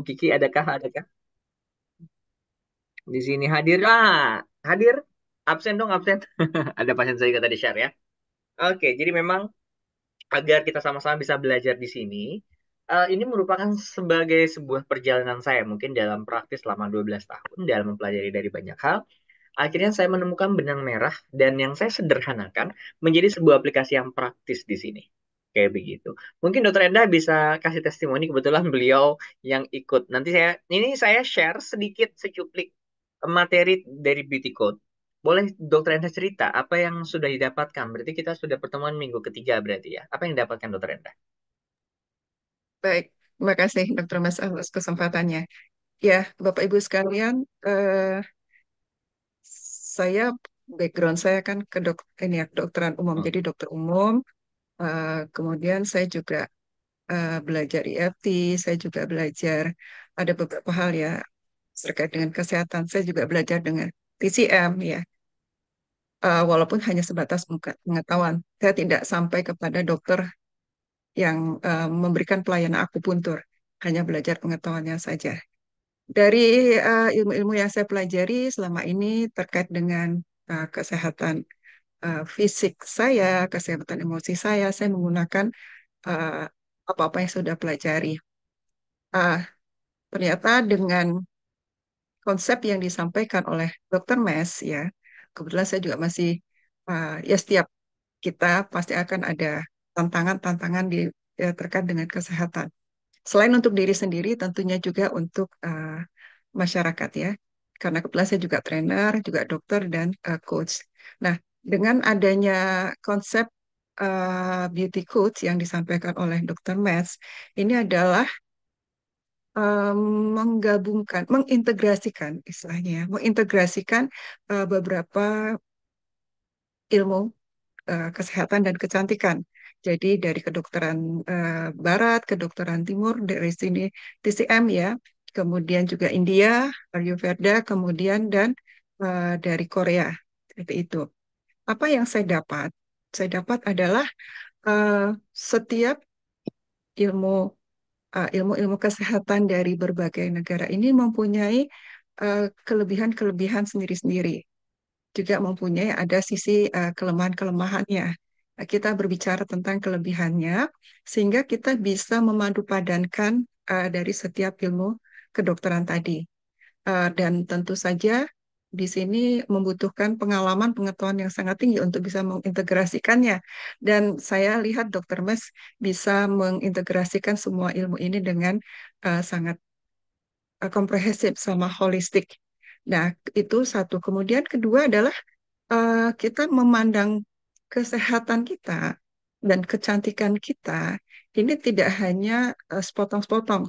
Kiki, adakah? Adakah? Di sini hadir. Hadir. Absen dong, absen. Ada pasien saya juga tadi share ya. Oke, jadi memang agar kita sama-sama bisa belajar di sini, ini merupakan sebagai sebuah perjalanan saya mungkin dalam praktis selama 12 tahun dalam mempelajari dari banyak hal. Akhirnya saya menemukan benang merah dan yang saya sederhanakan menjadi sebuah aplikasi yang praktis di sini. Kayak begitu. Mungkin Dokter Enda bisa kasih testimoni, kebetulan beliau yang ikut. Nanti saya share sedikit secuplik materi dari Beauty Code. Boleh Dokter Enda cerita apa yang sudah didapatkan? Berarti kita sudah pertemuan minggu ketiga berarti ya. Apa yang didapatkan Dokter Enda? Baik, terima kasih Dr. Mas atas kesempatannya. Ya, Bapak Ibu sekalian, saya background saya kan ini ya kedokteran umum, Hmm. jadi dokter umum. Kemudian saya juga belajar EFT, saya juga belajar ada beberapa hal ya terkait dengan kesehatan. Saya juga belajar dengan TCM ya. Walaupun hanya sebatas pengetahuan, saya tidak sampai kepada dokter yang memberikan pelayanan akupuntur, hanya belajar pengetahuannya saja. Dari ilmu-ilmu yang saya pelajari selama ini terkait dengan kesehatan fisik saya, kesehatan emosi saya menggunakan uh, apa-apa yang sudah pelajari. Ah, Ternyata dengan konsep yang disampaikan oleh Dr. Mes, ya, kebetulan saya juga masih, ya setiap kita pasti akan ada tantangan-tantangan terkait dengan kesehatan. Selain untuk diri sendiri, tentunya juga untuk masyarakat ya. Karena kebetulan saya juga trainer, juga dokter dan coach. Nah, dengan adanya konsep beauty coach yang disampaikan oleh Dr. Mes, ini adalah em, menggabungkan, mengintegrasikan istilahnya, ya, mengintegrasikan beberapa ilmu kesehatan dan kecantikan. Jadi dari kedokteran Barat, kedokteran Timur, dari sini TCM ya, kemudian juga India, Ayurveda, kemudian dan dari Korea. Seperti itu. Apa yang saya dapat? Saya dapat adalah eh, setiap ilmu ilmu-ilmu kesehatan dari berbagai negara ini mempunyai kelebihan-kelebihan sendiri-sendiri, juga mempunyai ada sisi kelemahan-kelemahannya. Nah, kita berbicara tentang kelebihannya, sehingga kita bisa memadupadankan dari setiap ilmu kedokteran tadi. Dan tentu saja di sini membutuhkan pengalaman, pengetahuan yang sangat tinggi untuk bisa mengintegrasikannya. Dan saya lihat Dr. Mes bisa mengintegrasikan semua ilmu ini dengan sangat komprehensif sama holistik. Nah, itu satu. Kemudian kedua adalah kita memandang kesehatan kita dan kecantikan kita ini tidak hanya sepotong-sepotong.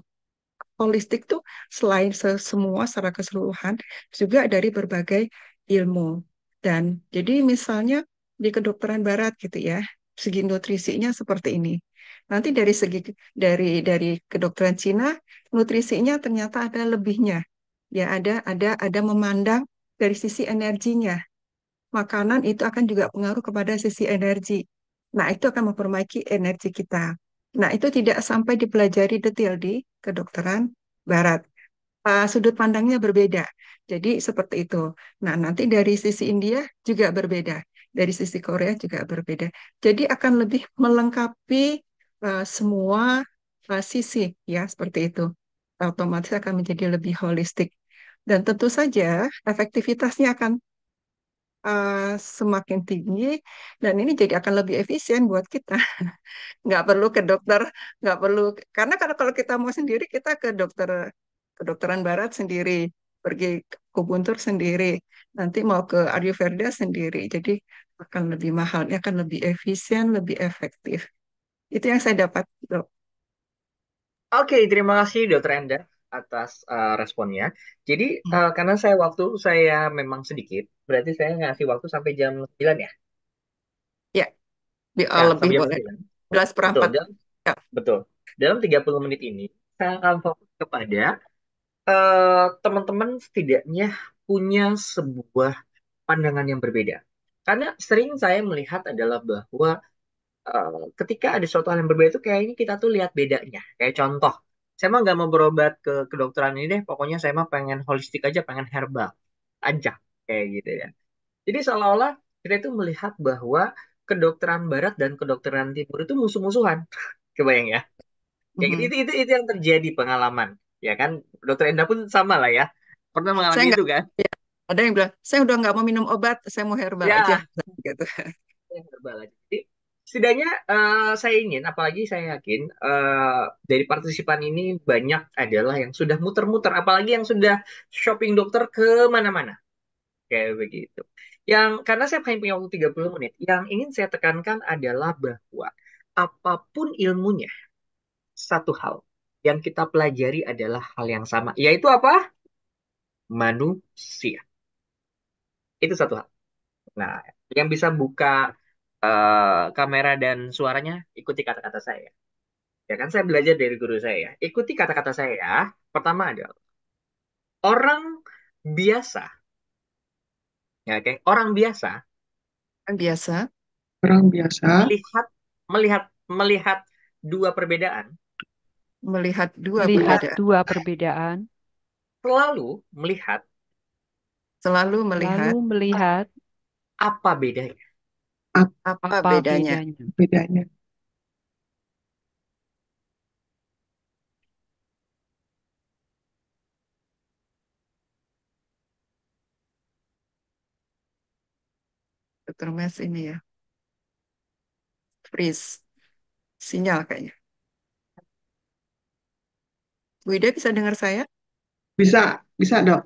Holistik tuh selain semua secara keseluruhan juga dari berbagai ilmu. Dan jadi misalnya di kedokteran barat gitu ya, segi nutrisinya seperti ini. Nanti dari segi dari kedokteran Cina, nutrisinya ternyata ada lebihnya. Ya ada memandang dari sisi energinya. Makanan itu akan juga pengaruh kepada sisi energi. Nah, itu akan memperbaiki energi kita. Nah, itu tidak sampai dipelajari detail di kedokteran barat. Sudut pandangnya berbeda. Jadi seperti itu. Nah, nanti dari sisi India juga berbeda. Dari sisi Korea juga berbeda. Jadi akan lebih melengkapi semua sisi ya seperti itu. Otomatis akan menjadi lebih holistik. Dan tentu saja efektivitasnya akan semakin tinggi dan ini jadi akan lebih efisien buat kita. Nggak perlu ke dokter, nggak perlu karena kalau kita mau sendiri kita ke kedokteran barat sendiri, pergi ke akupuntur sendiri, nanti mau ke Ayurveda sendiri. Jadi akan lebih mahal, ini akan lebih efisien, lebih efektif. Itu yang saya dapat, Dok. Oke, terima kasih Dokter Enda atas responnya. Jadi karena saya memang sedikit, berarti saya ngasih waktu sampai jam 9 ya. Ya, Ya, lebih sampai jam boleh. 9. Belas Betul, perempat. dan Ya. betul. Dalam 30 menit ini saya akan fokus kepada teman-teman setidaknya punya sebuah pandangan yang berbeda. Karena sering saya melihat adalah bahwa ketika ada suatu hal yang berbeda itu kayaknya kita tuh lihat bedanya. Kayak contoh, Saya mah nggak mau berobat ke kedokteran ini deh. Pokoknya saya mah pengen holistik aja, pengen herbal aja kayak gitu ya. Jadi seolah-olah kita itu melihat bahwa kedokteran barat dan kedokteran timur itu musuh-musuhan. Kebayang ya? Kayak gitu, Mhm. itu yang terjadi pengalaman. Ya kan, dokter Enda pun sama lah ya. Pernah Saya mengalami nggak, itu kan? ya, ada yang bilang, saya udah nggak mau minum obat, saya mau herbal aja. Ya, Gitu. yang herbal aja. Jadi, setidaknya saya ingin, apalagi saya yakin dari partisipan ini banyak adalah yang sudah muter-muter, apalagi yang sudah shopping dokter ke mana-mana. Kayak begitu. Yang karena saya hanya punya waktu 30 menit, yang ingin saya tekankan adalah bahwa apapun ilmunya, satu hal yang kita pelajari adalah hal yang sama, yaitu apa? Manusia. Itu satu hal. Nah, yang bisa buka kamera dan suaranya, ikuti kata-kata saya. Ya kan saya belajar dari guru saya. Ikuti kata-kata saya. Pertama adalah orang biasa, ya oke. Orang biasa Kan biasa Orang biasa melihat melihat melihat dua perbedaan, melihat dua Melihat perbedaan, dua perbedaan, selalu melihat selalu lalu melihat melihat apa bedanya. apa apa bedanya. bedanya. bedanya. Dokter Mes ini ya, freeze, sinyal kayaknya. Bu Ida bisa dengar saya? Bisa, bisa dok.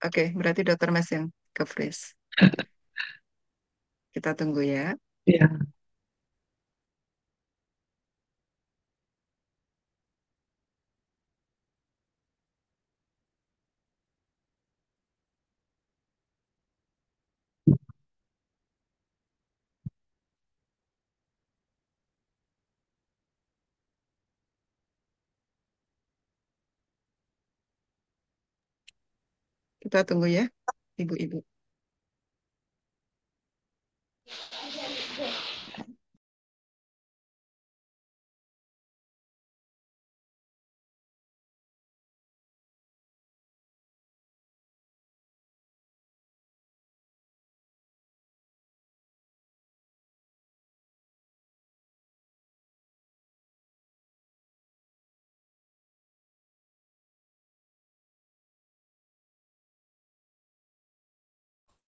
Oke, berarti Dokter Mes yang ke freeze. Kita tunggu ya. Ya, Kita tunggu ya, Ibu-ibu.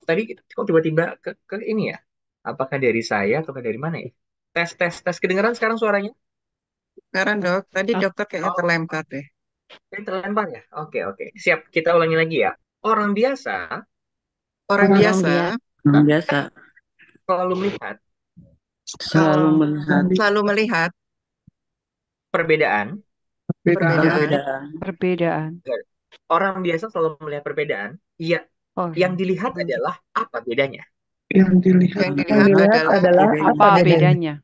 Tadi kok tiba-tiba ke ini ya? Apakah dari saya atau dari mana ya? Tes tes tes kedengeran sekarang suaranya? Sekarang dok, tadi Ah, dokter kayaknya Oh, terlempar deh. ini terlempar ya? Oke oke. Siap. Kita ulangi lagi ya. Orang biasa Orang orang orang biasa biasa biasa selalu melihat selalu sel- melihat selalu melihat perbedaan. perbedaan perbedaan perbedaan. Orang biasa selalu melihat perbedaan. Iya, yang Orang dilihat adalah apa bedanya? yang dilihat yang Yang dilihat dilihat adalah adalah apa apa bedanya? bedanya?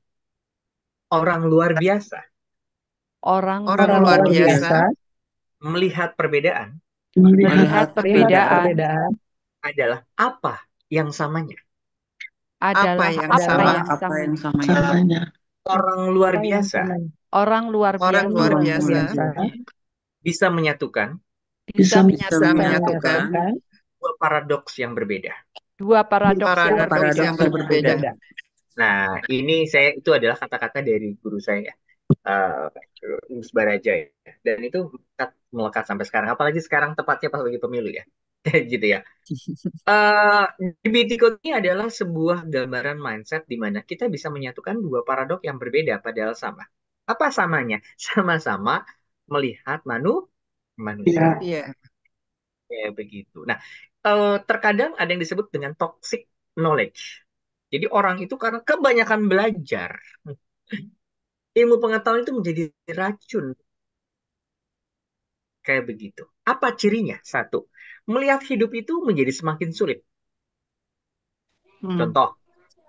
Orang luar biasa Orang orang Orang luar luar luar biasa biasa biasa melihat perbedaan melihat melihat melihat melihat perbedaan perbedaan adalah apa yang samanya. apa adalah yang apa adalah sama. yang samanya. samanya. Orang luar apa yang biasa sama. Orang luar Orang biasa luar Orang biasa biasa bisa menyatukan bisa Bisa bisa menyatukan menyatukan menyatukan dua paradoks yang berbeda. dua paradoks yang dua paradoks berbeda. yang paradoks yang berbeda. berbeda. Nah, ini saya itu adalah kata-kata dari guru saya, Gus Baraja ya. Dan itu melekat sampai sekarang. Apalagi sekarang tepatnya pas lagi pemilu ya, gitu ya. DBT Code ini adalah sebuah gambaran mindset di mana kita bisa menyatukan dua paradok yang berbeda padahal sama. Apa samanya? Sama-sama melihat manusia. ya Iya. Kayak begitu. Nah, terkadang ada yang disebut dengan toxic knowledge. Jadi orang itu karena kebanyakan belajar, ilmu pengetahuan itu menjadi racun. Kayak begitu. Apa cirinya? Satu, melihat hidup itu menjadi semakin sulit. Hmm. Contoh,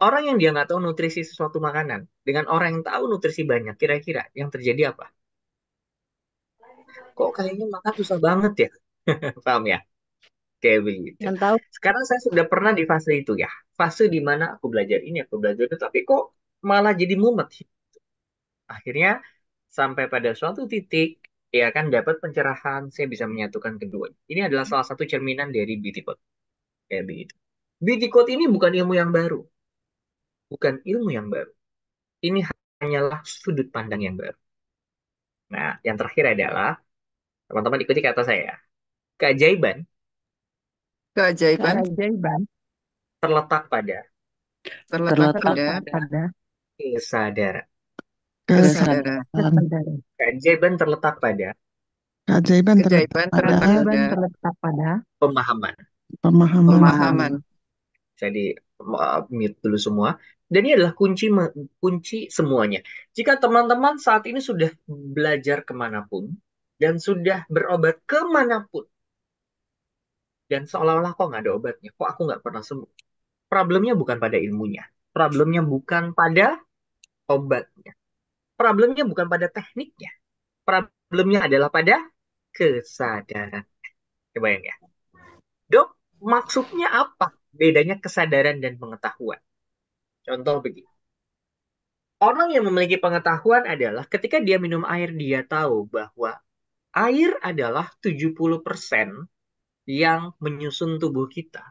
orang yang dia nggak tahu nutrisi sesuatu makanan dengan orang yang tahu nutrisi banyak, kira-kira yang terjadi apa? Kok kayaknya makan susah banget ya? Paham ya? Kayak begitu. Yang tahu Sekarang saya sudah pernah di fase itu ya. Fase di mana aku belajar ini, aku belajar itu, tapi kok malah jadi mumet. Akhirnya sampai pada suatu titik, Ya kan dapat pencerahan, saya bisa menyatukan keduanya. Ini adalah salah satu cerminan dari beauty code. Kayak begitu. Beauty code ini bukan ilmu yang baru, bukan ilmu yang baru. Ini hanyalah sudut pandang yang baru. Nah, yang terakhir adalah teman-teman ikuti kata saya. Keajaiban Keajaiban Keajaiban terletak pada terletak pada terletak pada kesadaran. kesadaran. Kesadaran. Keajaiban terletak pada Keajaiban terletak Keajaiban pada terletak keajaiban pada terletak pada pemahaman. pemahaman. pemahaman. Jadi mute dulu semua. Dan ini adalah kunci semuanya. Jika teman-teman saat ini sudah belajar kemanapun dan sudah berobat kemanapun dan seolah-olah kok nggak ada obatnya, kok aku nggak pernah sembuh. Problemnya bukan pada ilmunya, problemnya bukan pada obatnya, problemnya bukan pada tekniknya, problemnya adalah pada kesadaran. Coba ya, dok, maksudnya apa? Bedanya kesadaran dan pengetahuan. Contoh begini. Orang yang memiliki pengetahuan adalah ketika dia minum air, dia tahu bahwa air adalah 70% yang menyusun tubuh kita.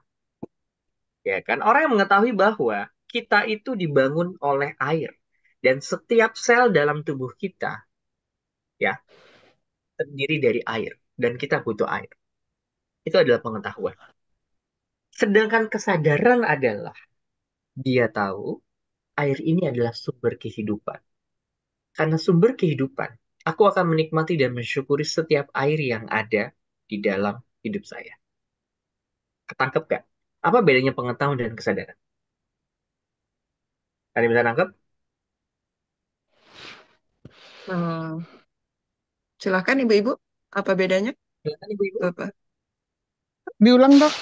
Ya kan? Orang yang mengetahui bahwa kita itu dibangun oleh air. Dan setiap sel dalam tubuh kita ya terdiri dari air. Dan kita butuh air. Itu adalah pengetahuan. Sedangkan kesadaran adalah dia tahu air ini adalah sumber kehidupan. Karena sumber kehidupan, aku akan menikmati dan mensyukuri setiap air yang ada di dalam hidup saya. Ketangkep gak? Apa bedanya pengetahuan dan kesadaran? Kalian bisa nangkep? Hmm, Silakan Ibu-ibu, apa bedanya? Silakan ibu-ibu. Bapak. Diulang dok.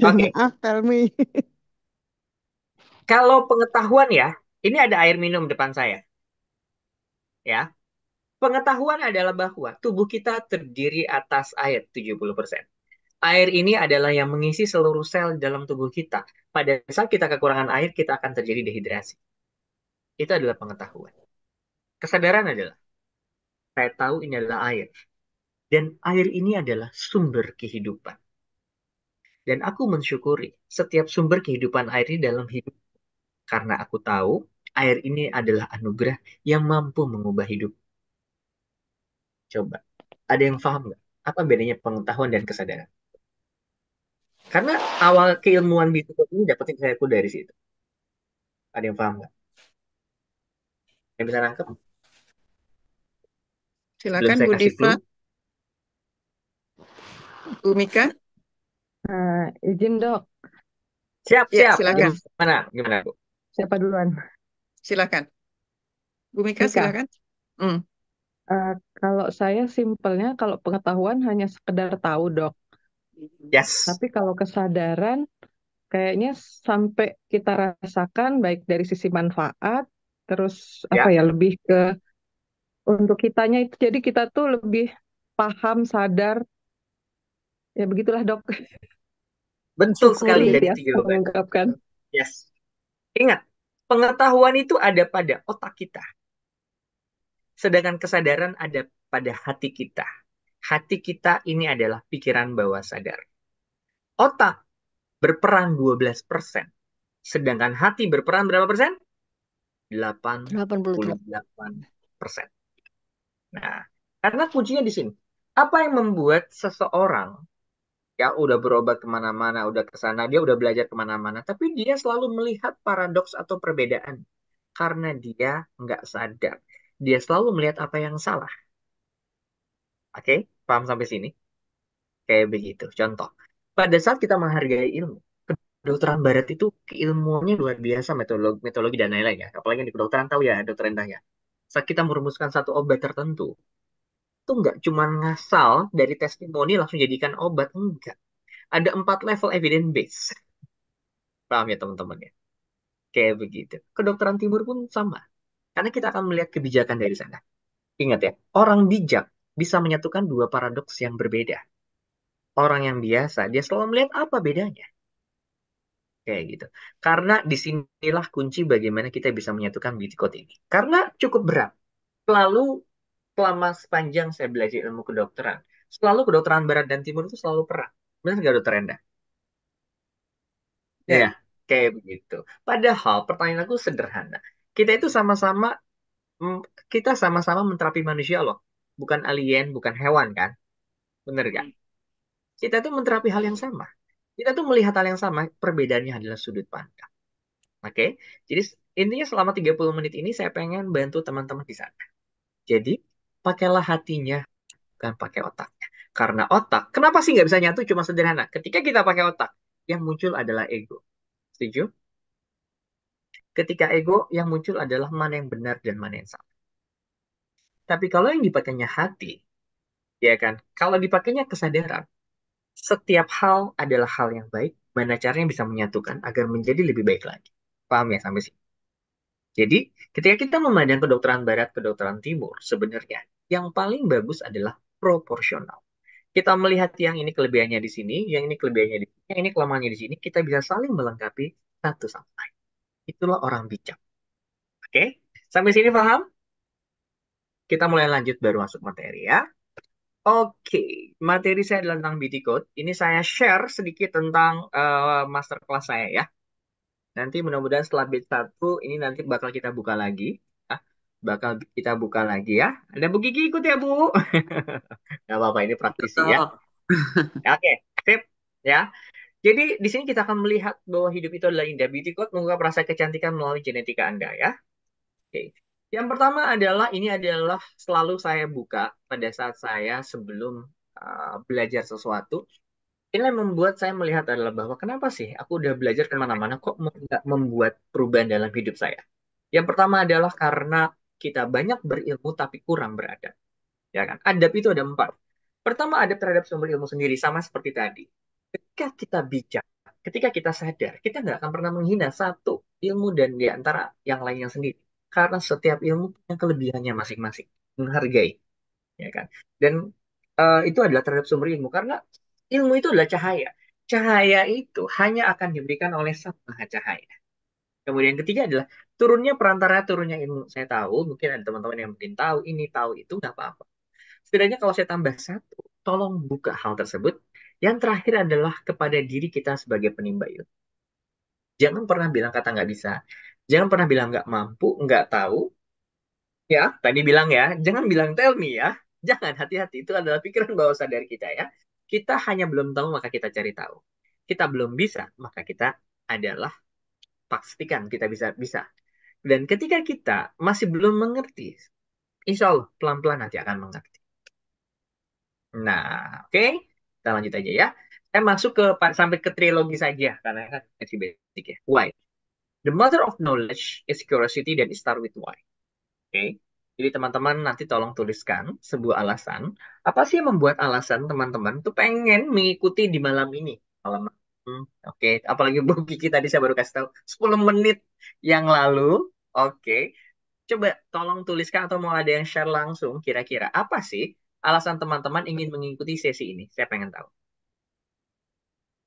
Oke, Maaf Helmi. kalau pengetahuan ya, ini ada air minum depan saya. Ya, pengetahuan adalah bahwa tubuh kita terdiri atas air 70%. Air ini adalah yang mengisi seluruh sel dalam tubuh kita. Pada saat kita kekurangan air, kita akan terjadi dehidrasi. Itu adalah pengetahuan. Kesadaran adalah, saya tahu ini adalah air. Dan air ini adalah sumber kehidupan. Dan aku mensyukuri setiap sumber kehidupan air ini dalam hidup. Karena aku tahu air ini adalah anugerah yang mampu mengubah hidup. Coba, ada yang paham nggak? Apa bedanya pengetahuan dan kesadaran? Karena awal keilmuan Bitcoin ini dapetin saya dari situ. Ada yang paham nggak? Yang bisa nangkep? Sebelum Silakan saya Bu kasih Diva, clue. Bu Mika. izin dok, Siap, Ya, siap. silakan. Gimana, Bu? siapa duluan? Silakan. Bu Mika, Mika, silakan. Hmm, kalau saya simpelnya kalau pengetahuan hanya sekedar tahu dok, Yes. tapi kalau kesadaran kayaknya sampai kita rasakan baik dari sisi manfaat, terus apa Ya, ya lebih ke untuk kitanya itu jadi kita tuh lebih paham, sadar, ya begitulah dok. betul sekali Sulit dari ya itu jawaban. mengungkapkan. Yes. Ingat, pengetahuan itu ada pada otak kita. Sedangkan kesadaran ada pada hati kita. Hati kita ini adalah pikiran bawah sadar. Otak berperan 12%. Sedangkan hati berperan berapa persen? 88%. Nah, karena kuncinya di sini. Apa yang membuat seseorang ya udah berobat kemana-mana, udah ke sana, dia udah belajar kemana-mana, tapi dia selalu melihat paradoks atau perbedaan. Karena dia nggak sadar. Dia selalu melihat apa yang salah. Oke, paham sampai sini? Kayak begitu. Contoh, pada saat kita menghargai ilmu, kedokteran barat itu keilmuannya luar biasa, metodologi dan lain-lain ya. Apalagi di kedokteran tahu ya, dokter Endah ya. Saat kita merumuskan satu obat tertentu, itu nggak cuma ngasal dari testimoni langsung jadikan obat. Enggak. Ada 4 level evidence base. Paham ya teman-teman ya? Kayak begitu. Kedokteran timur pun sama. Karena kita akan melihat kebijakan dari sana. Ingat ya, orang bijak bisa menyatukan dua paradoks yang berbeda. Orang yang biasa, dia selalu melihat apa bedanya. Kayak gitu. Karena disinilah kunci bagaimana kita bisa menyatukan beauty code ini. Karena cukup berat. Lalu selama sepanjang saya belajar ilmu kedokteran, selalu kedokteran barat dan timur itu selalu perang. Benar nggak dokter Enda? Ya, Ya, kayak begitu. Padahal pertanyaan aku sederhana. Kita itu sama-sama mm, kita sama-sama menterapi manusia loh. Bukan alien, bukan hewan kan? Bener nggak? Kita tuh menterapi hal yang sama. Kita tuh melihat hal yang sama, perbedaannya adalah sudut pandang. Oke? Jadi intinya selama 30 menit ini saya pengen bantu teman-teman di sana. Jadi, pakailah hatinya, bukan pakai otaknya. Karena otak, kenapa sih nggak bisa nyatu? Cuma sederhana. Ketika kita pakai otak, yang muncul adalah ego. Setuju? Ketika ego, yang muncul adalah mana yang benar dan mana yang salah. Tapi kalau yang dipakainya hati, ya kan? Kalau dipakainya kesadaran, setiap hal adalah hal yang baik. Mana caranya bisa menyatukan agar menjadi lebih baik lagi. Paham ya sampai sini? Jadi, ketika kita memandang kedokteran barat, kedokteran timur, sebenarnya yang paling bagus adalah proporsional. Kita melihat yang ini kelebihannya di sini, yang ini kelebihannya di sini, yang ini kelemahannya di sini, kita bisa saling melengkapi satu sama lain. Itulah orang bijak. Oke? Sampai sini paham? Kita mulai lanjut baru masuk materi ya. Oke, materi saya adalah tentang BT Code. Ini saya share sedikit tentang masterclass saya ya. Nanti mudah-mudahan setelah bit 1 ini nanti bakal kita buka lagi. Ah, bakal kita buka lagi ya. Ada Bu Kiki ikut ya Bu? Gak apa-apa ini praktisi ya. Oke, sip ya. Jadi di sini kita akan melihat bahwa hidup itu adalah indah. Beauty Code mengungkap rasa kecantikan melalui genetika Anda ya. Oke. Yang pertama adalah ini adalah selalu saya buka pada saat saya sebelum belajar sesuatu. Ini yang membuat saya melihat adalah bahwa kenapa sih aku udah belajar kemana-mana kok nggak membuat perubahan dalam hidup saya. Yang pertama adalah karena kita banyak berilmu tapi kurang beradab. Ya kan? Adab itu ada 4. Pertama, adab terhadap sumber ilmu sendiri sama seperti tadi. Ketika kita bijak, ketika kita sadar, kita nggak akan pernah menghina satu ilmu dan di antara yang lainnya sendiri. Karena setiap ilmu punya kelebihannya masing-masing. Menghargai, ya kan? Dan itu adalah terhadap sumber ilmu. Karena ilmu itu adalah cahaya. Cahaya itu hanya akan diberikan oleh Sang Maha Cahaya. Kemudian ketiga adalah turunnya ilmu. Saya tahu, mungkin ada teman-teman yang mungkin tahu ini, tahu itu, nggak apa-apa. Setidaknya kalau saya tambah satu, tolong buka hal tersebut. Yang terakhir adalah kepada diri kita sebagai penimba ilmu. Jangan pernah bilang kata nggak bisa. Jangan pernah bilang nggak mampu, nggak tahu. Ya, tadi bilang ya, jangan bilang tell me ya. Jangan, hati-hati. Itu adalah pikiran bawah sadar kita ya. Kita hanya belum tahu, maka kita cari tahu. Kita belum bisa, maka kita adalah pastikan kita bisa. Dan ketika kita masih belum mengerti, insya Allah pelan-pelan nanti akan mengerti. Nah, oke. Kita lanjut aja ya. Saya masuk ke sampai ke trilogi saja karena kan masih basic ya. Why? The mother of knowledge is curiosity dan it start with why. Oke. Jadi teman-teman nanti tolong tuliskan sebuah alasan. Apa sih yang membuat alasan teman-teman tuh pengen mengikuti di malam ini? Malam. Oke. Apalagi Bu Kiki tadi saya baru kasih tahu 10 menit yang lalu. Oke. Coba tolong tuliskan atau mau ada yang share langsung kira-kira apa sih alasan teman-teman ingin mengikuti sesi ini? Saya pengen tahu.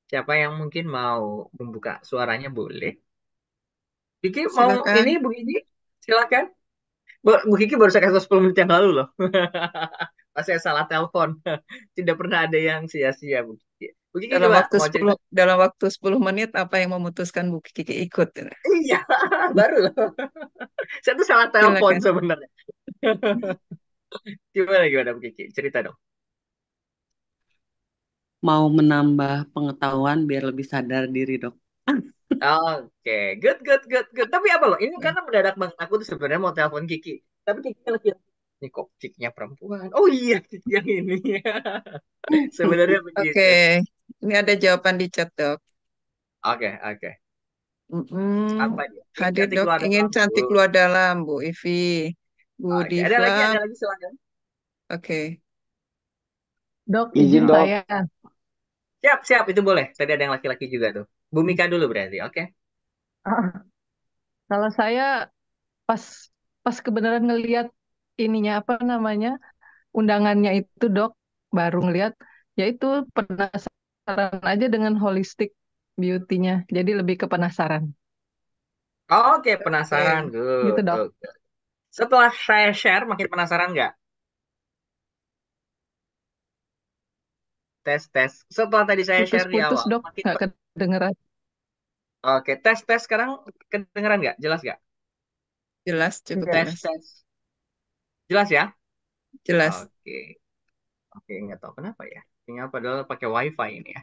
Siapa yang mungkin mau membuka suaranya boleh. Kiki mau silakan. ini Bu Kiki? Silakan. Bu Kiki baru saya kasih tahu 10 menit yang lalu loh. Pas saya salah telepon. Tidak pernah ada yang sia-sia Bu Kiki. Bu Kiki Dalam coba waktu mau cerita. 10 dalam waktu 10 menit apa yang memutuskan Bu Kiki ikut? Iya, baru loh. Saya tuh salah telepon Silakan. sebenarnya. Gimana Bu Kiki? Cerita dong. Mau menambah pengetahuan biar lebih sadar diri, Dok. Oke, good. Tapi apa loh? Ini karena mendadak banget. Aku tuh sebenarnya mau telepon Kiki. Tapi Kiki lagi ini kok Kikinya perempuan. Oh iya, Kiki yang ini. Sebenarnya begitu. Oke, ini ada jawaban di chat, Dok. Oke. Mm-mm. Apa dia? Ingin Hadir, cantik Dok. luar Ingin dalam, Bu. cantik luar dalam, Bu Ivi. Bu Oke, Diva. ada lagi silakan. Oke. Dok, Izin izin dok. saya. Siap, itu boleh. Tadi ada yang laki-laki juga tuh. Bu Mika dulu berarti, oke? Ah, Kalau saya pas pas kebenaran ngelihat ininya apa namanya undangannya itu dok, baru ngelihat, yaitu penasaran aja dengan holistic beauty-nya. Jadi lebih ke penasaran Oke, Oke. penasaran. gitu dok. Good. Setelah saya share, makin penasaran nggak? Tes, tes. Setelah tadi saya share di Putus-putus awal, dok, makin nggak kedengeran. oke, tes, tes sekarang kedengeran nggak? Jelas nggak? Jelas, cukup Iya. Tes, jelas. tes. Jelas ya? Jelas. Oke, oke, nggak tahu kenapa ya. Tinggal padahal pakai WiFi ini ya.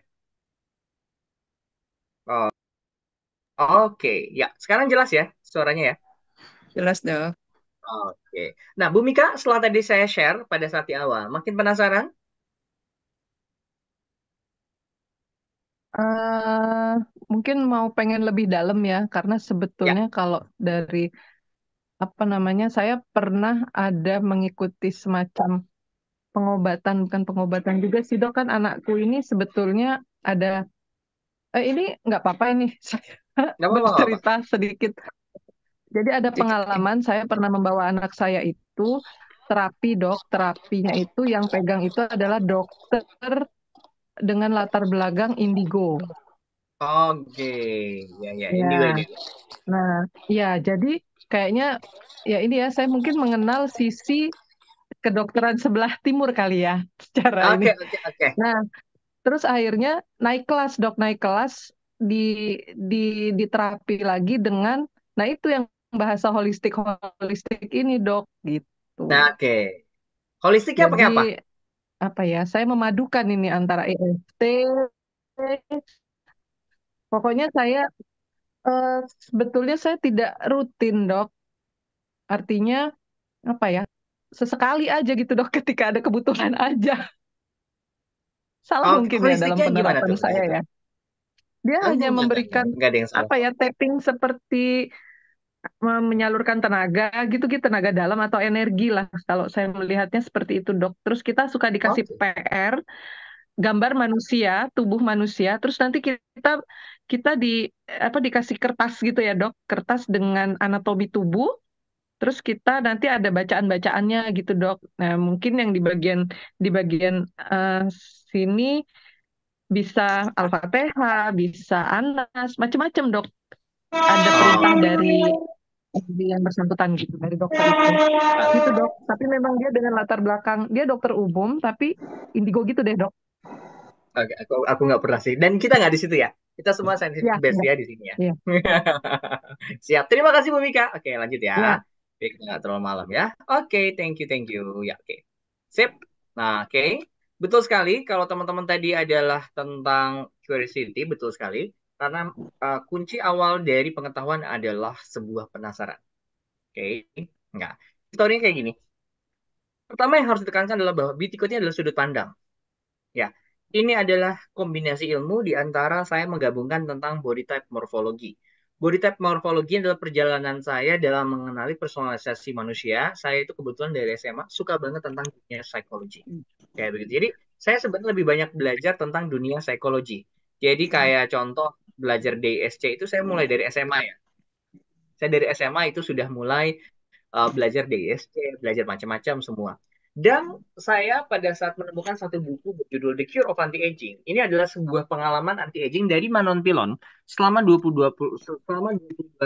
Oh, oke, ya. Sekarang jelas ya suaranya ya? Jelas dok. Oke. Nah, Bu Mika, setelah tadi saya share pada saat di awal, makin penasaran? Eh, Mungkin mau pengen lebih dalam ya, karena Ya. sebetulnya kalau dari apa namanya, saya pernah ada mengikuti semacam pengobatan, bukan pengobatan juga sih dok, kan anakku ini sebetulnya ada, ini nggak apa-apa ini saya Nggak apa-apa, nggak apa-apa. bercerita sedikit. Jadi ada Cek. pengalaman saya pernah membawa anak saya itu terapi dok, terapinya itu yang pegang itu adalah dokter dengan latar belakang indigo. Oke, ya, ya. Indigo, Ya, indigo. nah, ya jadi kayaknya ya ini ya saya mungkin mengenal sisi kedokteran sebelah timur kali ya secara ini. Oke, oke, oke. Nah, terus akhirnya naik kelas dok, naik kelas di di di terapi lagi dengan, nah itu yang bahasa holistik holistik ini dok gitu. Nah, oke. Holistiknya pakai Jadi apa? apa ya? Saya memadukan ini antara EFT. Pokoknya saya eh, sebetulnya saya tidak rutin dok. Artinya apa ya? Sesekali aja gitu dok, ketika ada kebutuhan aja. Salah Oke, mungkin ya dalam holistiknya gimana penerapan tuh di saya situ? ya. Dia hanya Enggak, memberikan enggak ada yang salah apa kok. ya, tapping seperti menyalurkan tenaga gitu gitu, tenaga dalam atau energi lah kalau saya melihatnya seperti itu dok. Terus kita suka dikasih Oke. PR gambar manusia, tubuh manusia, terus nanti kita kita di apa dikasih kertas gitu ya dok, kertas dengan anatomi tubuh, terus kita nanti ada bacaan-bacaannya gitu dok. Nah mungkin yang di bagian eh, sini bisa Al-Fatihah, bisa Anas, macam-macam dok. Ada perintah Oh, dari yang bersangkutan gitu, dari dokter itu. Gitu dok. Tapi memang dia dengan latar belakang, dia dokter umum, tapi indigo gitu deh dok. oke, aku nggak pernah sih. Dan kita nggak di situ ya. Kita semua scientific Iya, base iya, ya di sini ya. iya, Siap. Terima kasih Bu Mika. Oke, lanjut ya. iya. Biar kita nggak terlalu malam ya. Oke, thank you, thank you. Ya, oke. Sip. Nah, oke. Betul sekali. Kalau teman-teman tadi adalah tentang curiosity, betul sekali. Karena kunci awal dari pengetahuan adalah sebuah penasaran. Oke. Nggak. Historinya kayak gini. Pertama yang harus ditekankan adalah bahwa beauty code ini adalah sudut pandang. Ya, ini adalah kombinasi ilmu di antara saya menggabungkan tentang body type morfologi. Body type morfologi adalah perjalanan saya dalam mengenali personalisasi manusia. Saya itu kebetulan dari SMA suka banget tentang dunia psikologi. Kayak begitu. Jadi saya sebenarnya lebih banyak belajar tentang dunia psikologi. Jadi kayak contoh belajar DSC itu saya mulai dari SMA ya. Saya dari SMA itu sudah mulai belajar DSC, belajar macam-macam semua. Dan saya pada saat menemukan satu buku berjudul The Cure of Anti-Aging, ini adalah sebuah pengalaman anti-aging dari Manon Pilon selama 22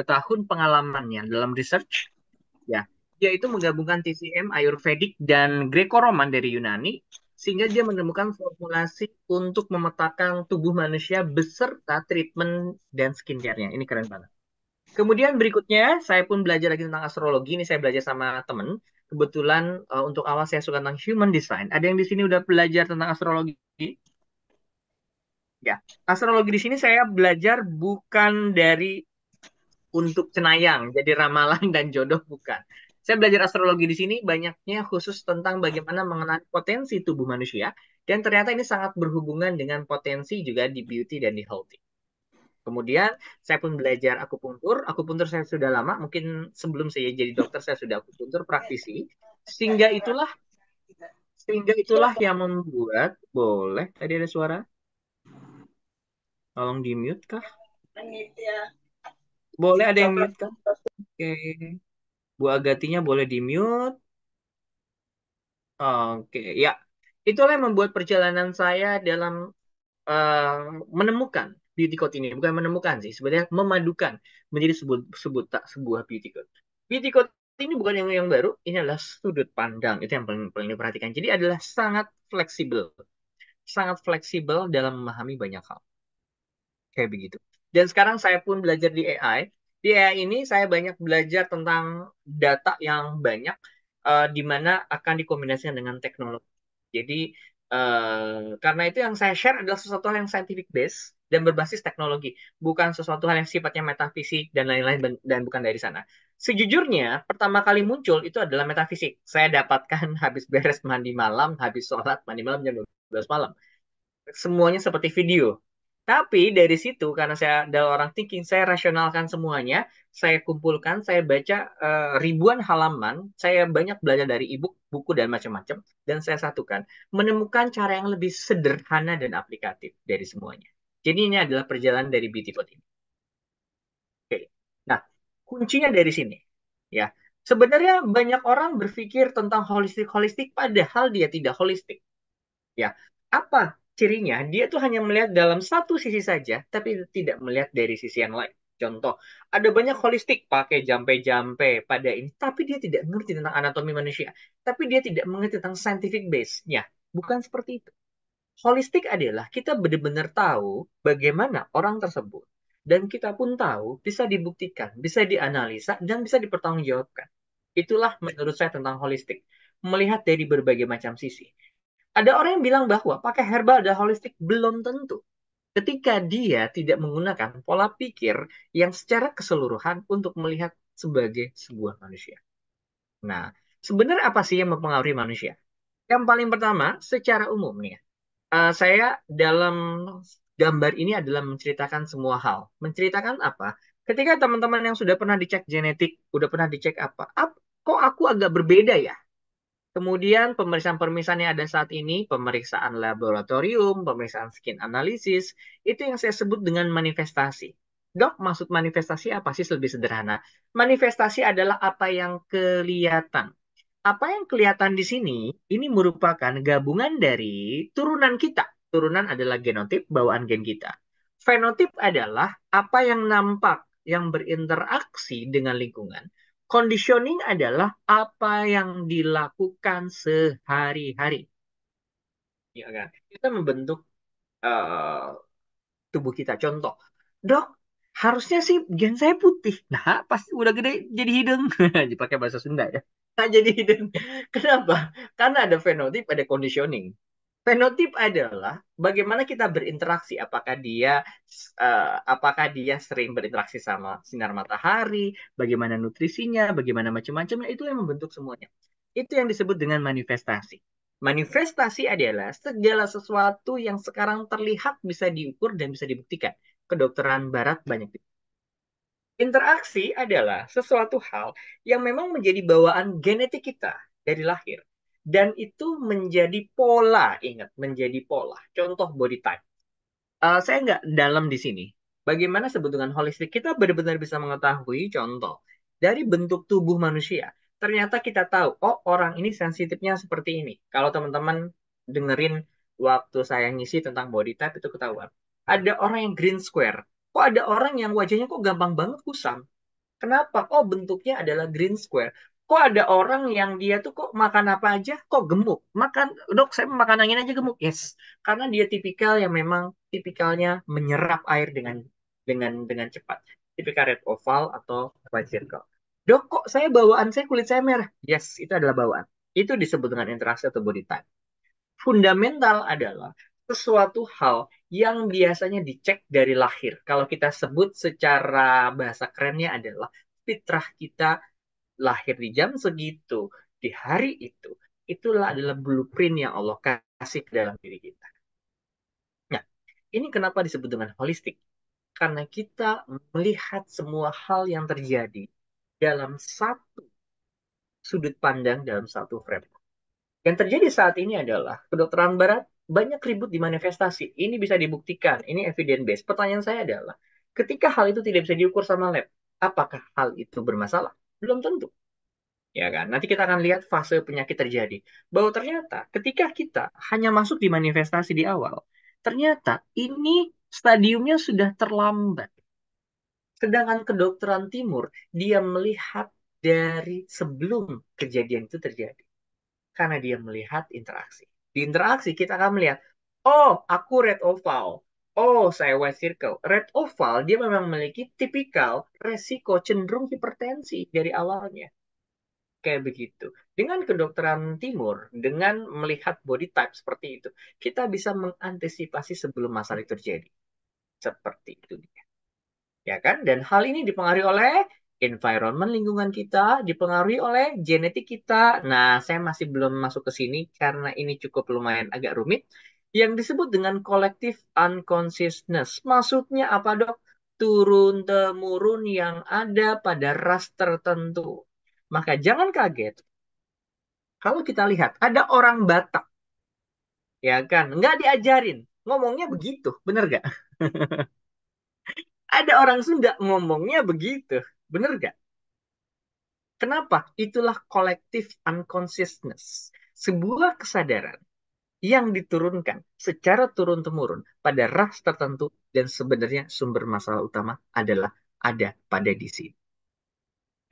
tahun pengalamannya dalam research. Ya, dia itu menggabungkan TCM, Ayurvedic, dan Greco-Roman dari Yunani, sehingga dia menemukan formulasi untuk memetakan tubuh manusia beserta treatment dan skincare-nya. Ini keren banget. Kemudian berikutnya, saya pun belajar lagi tentang astrologi. Ini saya belajar sama temen. Kebetulan untuk awal saya suka tentang human design. Ada yang di sini udah belajar tentang astrologi? Ya, astrologi di sini saya belajar bukan dari untuk cenayang, jadi ramalan dan jodoh bukan. Saya belajar astrologi di sini banyaknya khusus tentang bagaimana mengenali potensi tubuh manusia. Dan ternyata ini sangat berhubungan dengan potensi juga di beauty dan di healthy. Kemudian saya pun belajar akupuntur. Akupuntur saya sudah lama, mungkin sebelum saya jadi dokter saya sudah akupuntur praktisi. Sehingga itulah sehingga itulah yang membuat boleh tadi ada suara. Tolong di mute kah? Boleh ada yang mute kah? Oke. Bu Agatinya boleh di mute. Oke, ya. Itulah yang membuat perjalanan saya dalam eh, menemukan beauty code ini. Bukan menemukan sih, sebenarnya memadukan menjadi sebuah beauty code. Beauty code ini bukan yang baru, ini adalah sudut pandang. Itu yang paling diperhatikan. Jadi adalah sangat fleksibel. sangat fleksibel dalam memahami banyak hal. Kayak begitu. Dan sekarang saya pun belajar di AI. Di AI ini saya banyak belajar tentang data yang banyak, di mana akan dikombinasikan dengan teknologi. Jadi, karena itu yang saya share adalah sesuatu hal yang scientific base dan berbasis teknologi, bukan sesuatu hal yang sifatnya metafisik dan lain-lain, dan bukan dari sana. Sejujurnya, pertama kali muncul itu adalah metafisik. Saya dapatkan habis beres mandi malam, habis sholat, mandi malam jam 12 malam. Semuanya seperti video. Tapi dari situ, karena saya adalah orang thinking, saya rasionalkan semuanya, saya kumpulkan, saya baca ribuan halaman, saya banyak belajar dari e-book, buku, dan macam-macam, dan saya satukan, menemukan cara yang lebih sederhana dan aplikatif dari semuanya. Jadi ini adalah perjalanan dari BT-Pod ini. Oke. Nah, kuncinya dari sini. Ya, sebenarnya banyak orang berpikir tentang holistik-holistik, padahal dia tidak holistik. Ya, apa cirinya? Dia tuh hanya melihat dalam satu sisi saja, tapi tidak melihat dari sisi yang lain. Contoh, ada banyak holistik pakai jampe-jampe pada ini, tapi dia tidak mengerti tentang anatomi manusia. Tapi dia tidak mengerti tentang scientific base-nya. Bukan seperti itu. Holistik adalah kita benar-benar tahu bagaimana orang tersebut. Dan kita pun tahu, bisa dibuktikan, bisa dianalisa, dan bisa dipertanggungjawabkan. Itulah menurut saya tentang holistik. Melihat dari berbagai macam sisi. Ada orang yang bilang bahwa pakai herbal adalah holistik. Belum tentu. Ketika dia tidak menggunakan pola pikir yang secara keseluruhan untuk melihat sebagai sebuah manusia. Nah, sebenarnya apa sih yang mempengaruhi manusia? Yang paling pertama, secara umum nih ya. Saya dalam gambar ini adalah menceritakan semua hal. Menceritakan apa? Ketika teman-teman yang sudah pernah dicek genetik, udah pernah dicek kok aku agak berbeda ya? Kemudian pemeriksaan-pemeriksaan yang ada saat ini, pemeriksaan laboratorium, pemeriksaan skin analysis, itu yang saya sebut dengan manifestasi. Dok, maksud manifestasi apa sih lebih sederhana? Manifestasi adalah apa yang kelihatan. Apa yang kelihatan di sini, ini merupakan gabungan dari turunan kita. Turunan adalah genotip, bawaan gen kita. Fenotip adalah apa yang nampak, yang berinteraksi dengan lingkungan. Conditioning adalah apa yang dilakukan sehari-hari. Ya kan? Kita membentuk tubuh kita. Contoh, dok, harusnya sih gen saya putih. Nah, pas udah gede jadi hidung. Dipakai bahasa Sunda ya. Nah, jadi hidung. Kenapa? Karena ada fenotip, ada conditioning. Fenotip adalah bagaimana kita berinteraksi. Apakah dia sering berinteraksi sama sinar matahari, bagaimana nutrisinya, bagaimana macam-macamnya, itu yang membentuk semuanya. Itu yang disebut dengan manifestasi. Manifestasi adalah segala sesuatu yang sekarang terlihat bisa diukur dan bisa dibuktikan. Kedokteran barat banyak. Interaksi adalah sesuatu hal yang memang menjadi bawaan genetik kita dari lahir. Dan itu menjadi pola, ingat, menjadi pola. Contoh body type. Saya nggak dalam di sini. Bagaimana sebut dengan holistik? Kita benar-benar bisa mengetahui contoh. Dari bentuk tubuh manusia. Ternyata kita tahu, oh orang ini sensitifnya seperti ini. Kalau teman-teman dengerin waktu saya ngisi tentang body type, itu ketahuan. Ada orang yang green square. Kok ada orang yang wajahnya kok gampang banget kusam? Kenapa? Oh, bentuknya adalah green square. Kok ada orang yang dia tuh kok makan apa aja kok gemuk? Makan, dok, saya makan angin aja gemuk. Yes, karena dia tipikal yang memang tipikalnya menyerap air dengan cepat. Tipikal red oval atau white circle. Dok, kok kulit saya merah? Yes, itu adalah bawaan. Itu disebut dengan interaksi atau body type. Fundamental adalah sesuatu hal yang biasanya dicek dari lahir. Kalau kita sebut secara bahasa kerennya adalah fitrah kita lahir di jam segitu, di hari itu. Itulah adalah blueprint yang Allah kasih ke dalam diri kita. Nah, ini kenapa disebut dengan holistik? Karena kita melihat semua hal yang terjadi dalam satu sudut pandang, dalam satu frame. Yang terjadi saat ini adalah kedokteran barat banyak ribut di manifestasi. Ini bisa dibuktikan, ini evidence based. Pertanyaan saya adalah, ketika hal itu tidak bisa diukur sama lab, apakah hal itu bermasalah? Belum tentu. Ya kan? Nanti kita akan lihat fase penyakit terjadi. Bahwa ternyata ketika kita hanya masuk di manifestasi di awal, ternyata ini stadiumnya sudah terlambat. Sedangkan kedokteran timur, dia melihat dari sebelum kejadian itu terjadi. Karena dia melihat interaksi. Di interaksi kita akan melihat, Oh, aku red oval. Oh, saya white circle. Red oval dia memang memiliki tipikal resiko cenderung hipertensi dari awalnya. Kayak begitu. Dengan kedokteran timur, dengan melihat body type seperti itu, kita bisa mengantisipasi sebelum masalah itu terjadi. Seperti itu. Ya kan? Dan hal ini dipengaruhi oleh environment lingkungan kita, dipengaruhi oleh genetik kita. Nah, saya masih belum masuk ke sini karena ini cukup lumayan agak rumit. Yang disebut dengan collective unconsciousness. Maksudnya apa, Dok? Turun-temurun yang ada pada ras tertentu. Maka jangan kaget kalau kita lihat ada orang Batak, ya kan? Nggak diajarin. Ngomongnya begitu, bener gak? Ada orang Sunda ngomongnya begitu, bener gak? Kenapa? Itulah collective unconsciousness. Sebuah kesadaran yang diturunkan secara turun-temurun pada ras tertentu dan sebenarnya sumber masalah utama adalah ada pada di sini.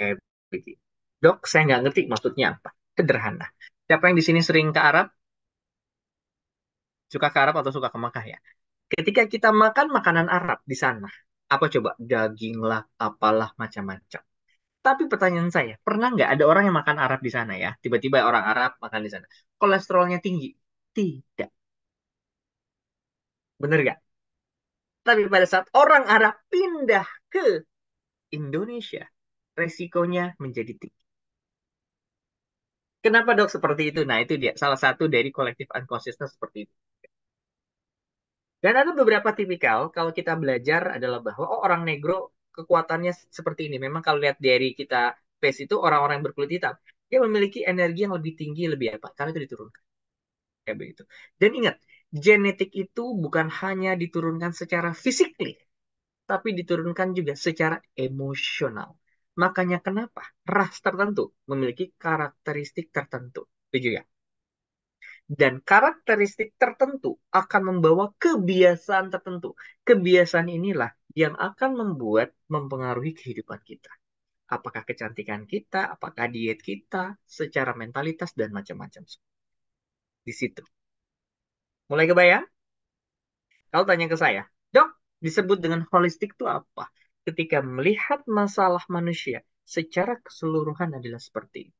Kayak begitu. Dok, saya nggak ngerti maksudnya apa. Sederhana. Siapa yang di sini sering ke Arab? Suka ke Arab atau suka ke Makkah ya? Ketika kita makan makanan Arab di sana, apa coba? Daging lah, apalah macam-macam. Tapi pertanyaan saya, pernah nggak ada orang yang makan Arab di sana ya? Tiba-tiba orang Arab makan di sana. Kolesterolnya tinggi? Tidak. Bener nggak? Tapi pada saat orang Arab pindah ke Indonesia, resikonya menjadi tinggi. Kenapa dok seperti itu? Nah itu dia, salah satu dari collective unconsciousness seperti itu. Dan ada beberapa tipikal, kalau kita belajar adalah bahwa oh, orang negro kekuatannya seperti ini. Memang kalau lihat dari kita face itu, orang-orang yang berkulit hitam, dia memiliki energi yang lebih tinggi, lebih apa? Karena itu diturunkan. Kayak begitu. Dan ingat, genetik itu bukan hanya diturunkan secara physically, tapi diturunkan juga secara emosional. Makanya kenapa ras tertentu memiliki karakteristik tertentu. Setuju ya? Dan karakteristik tertentu akan membawa kebiasaan tertentu. Kebiasaan inilah yang akan mempengaruhi kehidupan kita. Apakah kecantikan kita, apakah diet kita, secara mentalitas, dan macam-macam. Di situ. Mulai kebayang? Kalau tanya ke saya, dok, disebut dengan holistik itu apa? Ketika melihat masalah manusia secara keseluruhan adalah seperti ini.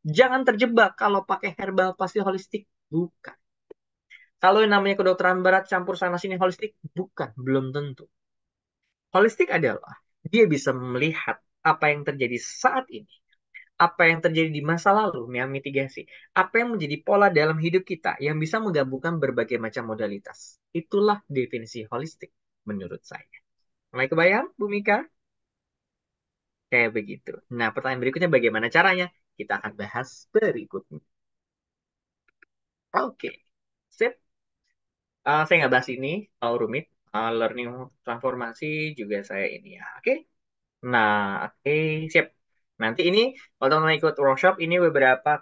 Jangan terjebak kalau pakai herbal pasti holistik. Bukan. Kalau yang namanya kedokteran barat campur sana sini holistik, bukan, belum tentu. Holistik adalah dia bisa melihat apa yang terjadi saat ini, apa yang terjadi di masa lalu, yang mitigasi, apa yang menjadi pola dalam hidup kita yang bisa menggabungkan berbagai macam modalitas. Itulah definisi holistik menurut saya. Mulai kebayang, Bu Mika? Kayak begitu. Nah, pertanyaan berikutnya bagaimana caranya? Kita akan bahas berikutnya. Oke, sip. Saya nggak bahas ini, kalau rumit. Learning transformasi juga saya ini ya. Oke. Nah, oke, siap. Nanti ini, kalau teman-teman ikut workshop, ini beberapa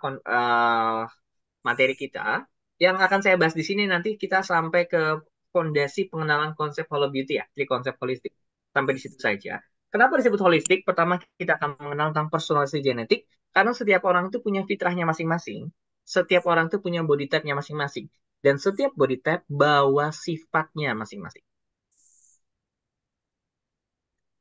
materi kita. Yang akan saya bahas di sini nanti kita sampai ke fondasi pengenalan konsep Hollow Beauty ya, jadi konsep holistik. Sampai di situ saja. Kenapa disebut holistik? Pertama, kita akan mengenal tentang personalisasi genetik, karena setiap orang itu punya fitrahnya masing-masing. Setiap orang itu punya body type-nya masing-masing. Dan setiap body type bawa sifatnya masing-masing.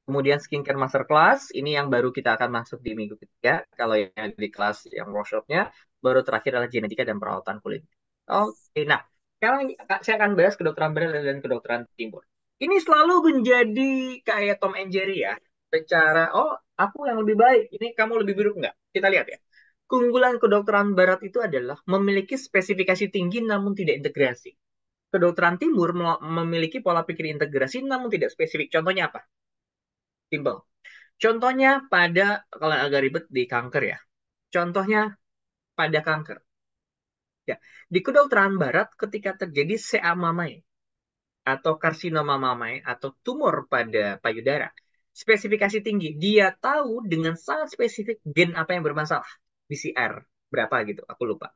Kemudian skincare masterclass, ini yang baru kita akan masuk di minggu ketiga. Kalau yang di kelas yang workshopnya, baru terakhir adalah genetika dan perawatan kulit. Oke, nah sekarang saya akan bahas kedokteran barat dan kedokteran timur. Ini selalu menjadi kayak Tom and Jerry ya. Secara, oh aku yang lebih baik, ini kamu lebih buruk nggak? Kita lihat ya. Keunggulan kedokteran barat itu adalah memiliki spesifikasi tinggi namun tidak integrasi. Kedokteran timur memiliki pola pikir integrasi namun tidak spesifik. Contohnya apa? Simple. Contohnya pada, kalau agak ribet di kanker ya. Contohnya pada kanker. Ya, di kedokteran barat ketika terjadi CA mamai atau karsinoma mamai atau tumor pada payudara, spesifikasi tinggi. Dia tahu dengan sangat spesifik gen apa yang bermasalah. PCR berapa gitu, aku lupa.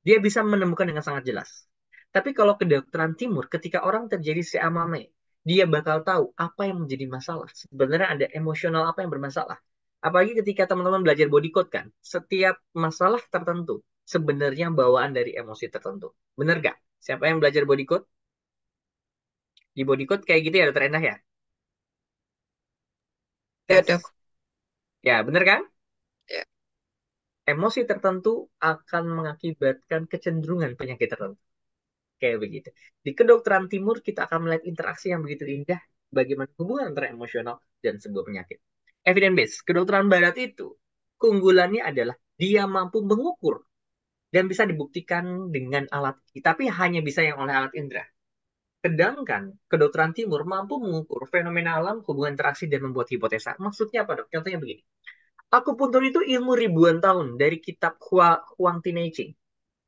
Dia bisa menemukan dengan sangat jelas. Tapi kalau kedokteran timur, ketika orang terjadi CA mamai, dia bakal tahu apa yang menjadi masalah. Sebenarnya ada emosional apa yang bermasalah. Apalagi ketika teman-teman belajar body code kan, setiap masalah tertentu sebenarnya bawaan dari emosi tertentu. Bener gak? Siapa yang belajar body code? Di body code kayak gitu ya, Dokter Endah ya? Ya, Tes. Dok. Ya, bener kan? Ya. Emosi tertentu akan mengakibatkan kecenderungan penyakit tertentu. Kayak begitu. Di kedokteran timur kita akan melihat interaksi yang begitu indah bagaimana hubungan antara emosional dan sebuah penyakit. Evidence based, kedokteran barat itu keunggulannya adalah dia mampu mengukur dan bisa dibuktikan dengan alat, tapi hanya bisa yang oleh alat indera. Sedangkan kedokteran timur mampu mengukur fenomena alam, hubungan interaksi, dan membuat hipotesa. Maksudnya apa, Dok? Contohnya begini. Akupuntur itu ilmu ribuan tahun dari kitab Huang Tinei.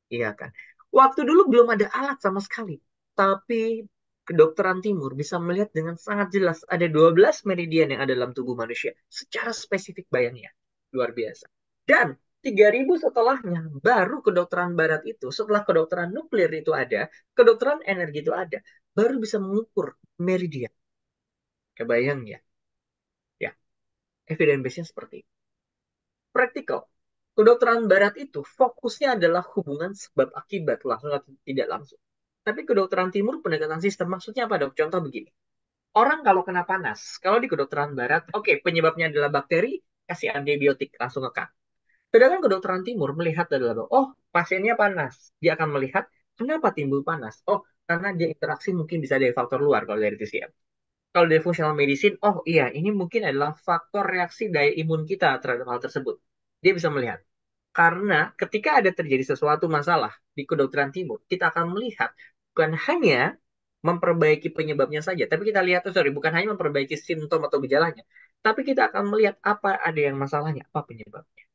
Iya kan? Waktu dulu belum ada alat sama sekali. Tapi kedokteran timur bisa melihat dengan sangat jelas ada 12 meridian yang ada dalam tubuh manusia. Secara spesifik bayangnya. Luar biasa. Dan 3000 setelahnya baru kedokteran barat itu, setelah kedokteran nuklir itu ada, kedokteran energi itu ada, baru bisa mengukur meridian. Kebayang ya? Ya, evidence base-nya seperti itu. Praktikal. Kedokteran barat itu fokusnya adalah hubungan sebab akibat langsung atau tidak langsung. Tapi kedokteran timur pendekatan sistem maksudnya apa, Dok? Contoh begini. Orang kalau kena panas, kalau di kedokteran barat, oke, penyebabnya adalah bakteri, kasih antibiotik langsung ngekang. Sedangkan kedokteran timur melihat adalah, oh, pasiennya panas. Dia akan melihat kenapa timbul panas. Oh, karena dia interaksi mungkin bisa dari faktor luar kalau dari TCM. Kalau dari functional medicine, oh iya, ini mungkin adalah faktor reaksi daya imun kita terhadap hal tersebut. Dia bisa melihat. Karena ketika ada terjadi sesuatu masalah di kedokteran timur, kita akan melihat bukan hanya memperbaiki penyebabnya saja, tapi kita lihat, bukan hanya memperbaiki simptom atau gejalanya, tapi kita akan melihat apa ada yang masalahnya, apa penyebabnya.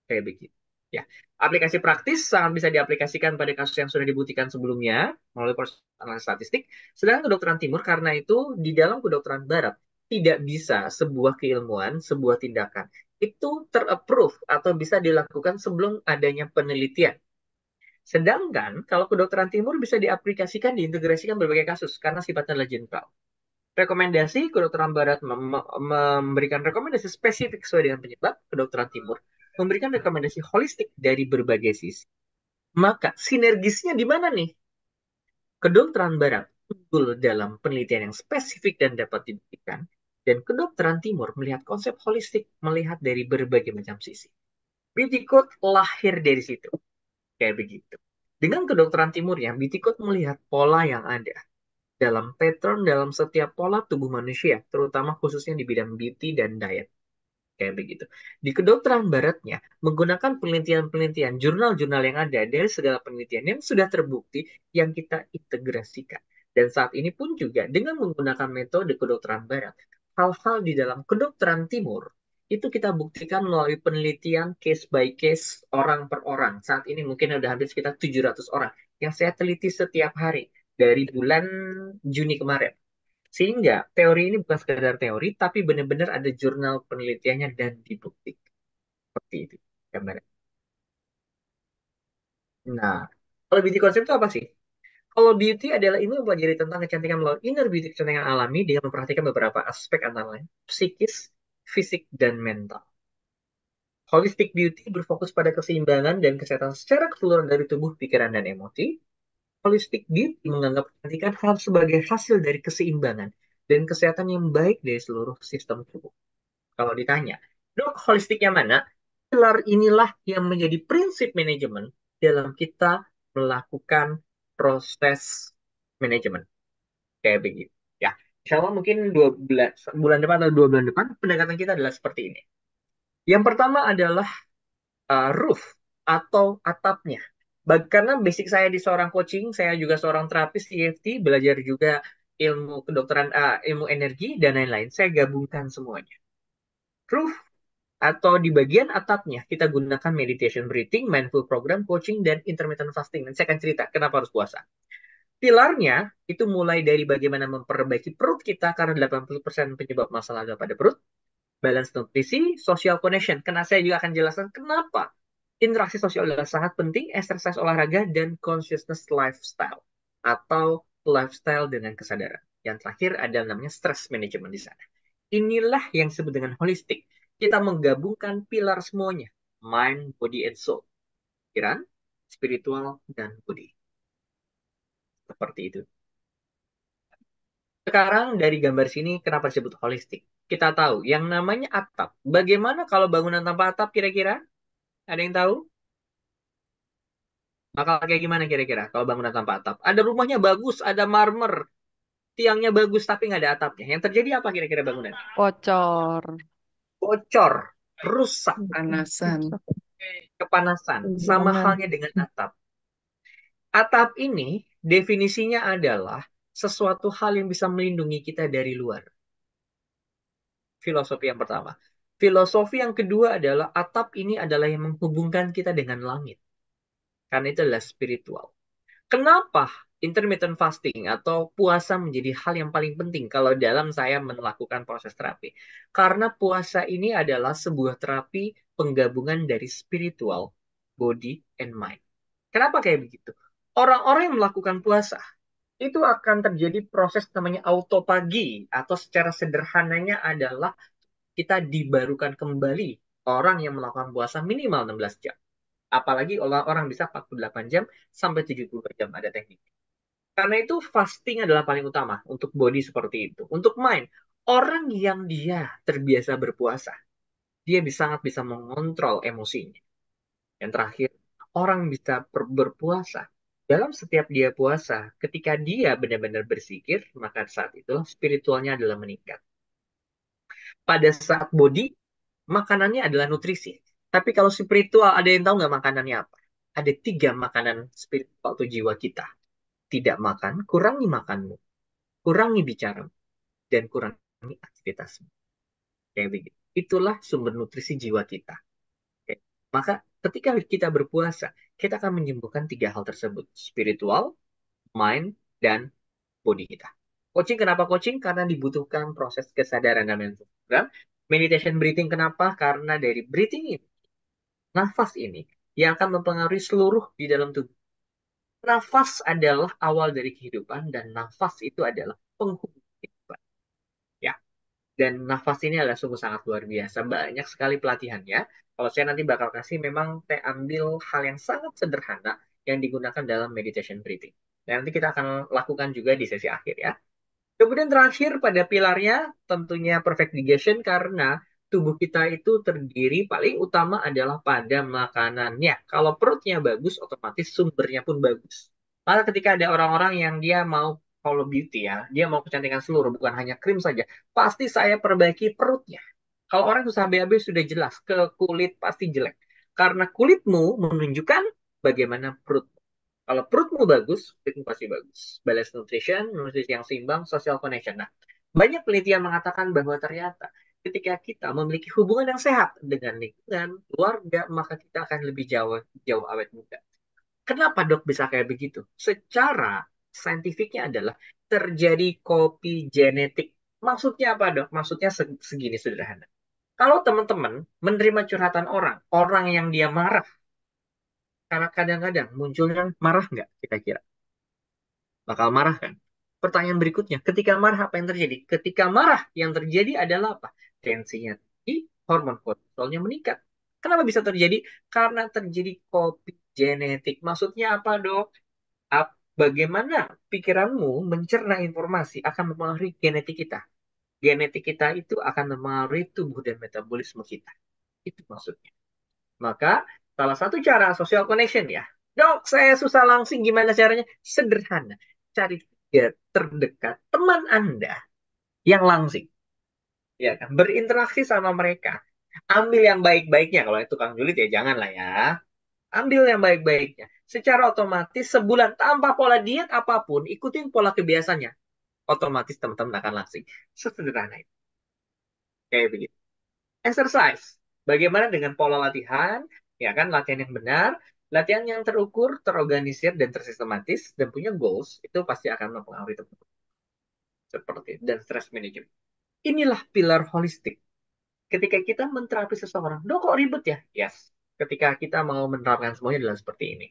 Kayak begitu. Ya, aplikasi praktis sangat bisa diaplikasikan pada kasus yang sudah dibuktikan sebelumnya melalui proses analisis statistik. Sedangkan kedokteran timur karena itu di dalam kedokteran barat tidak bisa sebuah keilmuan, sebuah tindakan itu terapprove atau bisa dilakukan sebelum adanya penelitian. Sedangkan kalau kedokteran timur bisa diaplikasikan, diintegrasikan berbagai kasus karena sifatnya adalah general. Rekomendasi kedokteran barat memberikan rekomendasi spesifik sesuai dengan penyebab, kedokteran timur memberikan rekomendasi holistik dari berbagai sisi. Maka sinergisnya di mana nih? Kedokteran barat unggul dalam penelitian yang spesifik dan dapat dibuktikan, dan kedokteran timur melihat konsep holistik, melihat dari berbagai macam sisi. BT Code lahir dari situ. Kayak begitu. Dengan kedokteran timurnya, BT Code melihat pola yang ada dalam pattern dalam setiap pola tubuh manusia, terutama khususnya di bidang beauty dan diet. Kayak begitu. Di kedokteran baratnya, menggunakan penelitian-penelitian, jurnal-jurnal yang ada dari segala penelitian yang sudah terbukti yang kita integrasikan. Dan saat ini pun juga dengan menggunakan metode kedokteran barat, hal-hal di dalam kedokteran timur itu kita buktikan melalui penelitian case by case, orang per orang. Saat ini mungkin udah hampir sekitar 700 orang yang saya teliti setiap hari dari bulan Juni kemarin. Sehingga teori ini bukan sekedar teori, tapi benar-benar ada jurnal penelitiannya dan dibuktikan. Seperti itu gambarnya. Nah, kalau beauty konsep itu apa sih? Kalau beauty adalah ilmu yang mempelajari tentang kecantikan melalui inner beauty, kecantikan alami dengan memperhatikan beberapa aspek antara lain psikis, fisik, dan mental. Holistic beauty berfokus pada keseimbangan dan kesehatan secara keseluruhan dari tubuh, pikiran, dan emosi. Holistic beauty menganggap kecantikan harus sebagai hasil dari keseimbangan dan kesehatan yang baik dari seluruh sistem tubuh. Kalau ditanya, dok, holistiknya mana? Pilar inilah yang menjadi prinsip manajemen dalam kita melakukan proses manajemen. Kayak begitu. Ya, insya Allah mungkin 2 bulan depan atau 2 bulan depan, pendekatan kita adalah seperti ini. Yang pertama adalah roof atau atapnya. Karena basic saya di seorang coaching, saya juga seorang terapis EFT, belajar juga ilmu kedokteran, ilmu energi, dan lain-lain. Saya gabungkan semuanya. Roof atau di bagian atapnya kita gunakan meditation breathing, mindful program, coaching, dan intermittent fasting. Dan saya akan cerita kenapa harus puasa. Pilarnya itu mulai dari bagaimana memperbaiki perut kita karena 80% penyebab masalah ada pada perut. Balance nutrisi, social connection. Karena saya juga akan jelaskan kenapa interaksi sosial adalah sangat penting, exercise olahraga, dan consciousness lifestyle. Atau lifestyle dengan kesadaran. Yang terakhir adalah namanya stress management di sana. Inilah yang disebut dengan holistik. Kita menggabungkan pilar semuanya. Mind, body, and soul. Pikiran, spiritual, dan body. Seperti itu. Sekarang dari gambar sini kenapa disebut holistik? Kita tahu yang namanya atap. Bagaimana kalau bangunan tanpa atap kira-kira? Ada yang tahu? Bakal kayak gimana kira-kira kalau bangunan tanpa atap? Ada rumahnya bagus, ada marmer, tiangnya bagus tapi nggak ada atapnya. Yang terjadi apa kira-kira bangunan? Bocor. Bocor, rusak, Panasan. kepanasan. Sama Jangan. halnya dengan atap. Atap ini definisinya adalah sesuatu hal yang bisa melindungi kita dari luar. Filosofi yang pertama. Filosofi yang kedua adalah atap ini adalah yang menghubungkan kita dengan langit. Karena itu adalah spiritual. Kenapa intermittent fasting atau puasa menjadi hal yang paling penting kalau dalam saya melakukan proses terapi? Karena puasa ini adalah sebuah terapi penggabungan dari spiritual, body, and mind. Kenapa kayak begitu? Orang-orang yang melakukan puasa itu akan terjadi proses namanya autopagi atau secara sederhananya adalah kita dibarukan kembali orang yang melakukan puasa minimal 16 jam. Apalagi orang bisa 48 jam sampai 72 jam ada teknik. Karena itu fasting adalah paling utama untuk body seperti itu. Untuk mind, orang yang dia terbiasa berpuasa, dia sangat bisa mengontrol emosinya. Yang terakhir, orang bisa berpuasa. Dalam setiap dia puasa, ketika dia benar-benar bersikir, maka saat itulah spiritualnya adalah meningkat. Pada saat body, makanannya adalah nutrisi. Tapi kalau spiritual, ada yang tahu nggak makanannya apa? Ada 3 makanan spiritual atau jiwa kita. Tidak makan, kurangi makanmu, kurangi bicaramu, dan kurangi aktivitasmu. Kayak begitu. Itulah sumber nutrisi jiwa kita. Oke. Maka ketika kita berpuasa, kita akan menyembuhkan 3 hal tersebut. Spiritual, mind, dan body kita. Coaching, kenapa coaching? Karena dibutuhkan proses kesadaran dan mental. Meditation breathing, kenapa? Karena dari breathing ini, nafas ini, yang akan mempengaruhi seluruh di dalam tubuh. Nafas adalah awal dari kehidupan, dan nafas itu adalah penghubung kehidupan. Ya. Dan nafas ini adalah sungguh sangat luar biasa. Banyak sekali pelatihannya. Kalau saya nanti bakal kasih, memang saya ambil hal yang sangat sederhana yang digunakan dalam meditation breathing. Dan nanti kita akan lakukan juga di sesi akhir ya. Kemudian terakhir pada pilarnya tentunya perfect digestion karena tubuh kita itu terdiri paling utama adalah pada makanannya. Kalau perutnya bagus, otomatis sumbernya pun bagus. Maka ketika ada orang-orang yang dia mau follow beauty ya, dia mau kecantikan seluruh, bukan hanya krim saja, pasti saya perbaiki perutnya. Kalau orang susah BAB sudah jelas, ke kulit pasti jelek. Karena kulitmu menunjukkan bagaimana perut. Kalau perutmu bagus, kulitmu pasti bagus. Balance nutrition, nutrisi yang seimbang, social connection. Nah, banyak penelitian mengatakan bahwa ternyata ketika kita memiliki hubungan yang sehat dengan lingkungan, keluarga, maka kita akan lebih jauh awet muda. Kenapa dok bisa kayak begitu? Secara saintifiknya adalah terjadi copy genetik. Maksudnya apa dok? Maksudnya segini sederhana. Kalau teman-teman menerima curhatan orang, orang yang dia marah, karena kadang-kadang munculnya marah nggak kira-kira? Bakal marah kan? Pertanyaan berikutnya, ketika marah apa yang terjadi? Ketika marah yang terjadi adalah apa? Tensinya tinggi, hormon kortisolnya meningkat. Kenapa bisa terjadi? Karena terjadi copy genetik. Maksudnya apa dok? Bagaimana pikiranmu mencerna informasi akan mempengaruhi genetik kita. Genetik kita itu akan mempengaruhi tubuh dan metabolisme kita. Itu maksudnya. Maka salah satu cara social connection ya. Dok, saya susah langsing. Gimana caranya? Sederhana. Cari 3 terdekat teman Anda yang langsing. Ya kan? Berinteraksi sama mereka. Ambil yang baik-baiknya. Kalau itu tukang julid ya janganlah ya. Ambil yang baik-baiknya. Secara otomatis sebulan tanpa pola diet apapun, ikutin pola kebiasaannya. Otomatis teman-teman akan langsing. Sesederhana itu. Kayak begitu. Exercise. Bagaimana dengan pola latihan? Ya kan, latihan yang benar, latihan yang terukur, terorganisir, dan tersistematis, dan punya goals, itu pasti akan mempengaruhi teman-teman. Seperti itu. Dan stress management. Inilah pilar holistik. Ketika kita menterapi seseorang, dok kok ribet ya? Yes. Ketika kita mau menerapkan semuanya adalah seperti ini.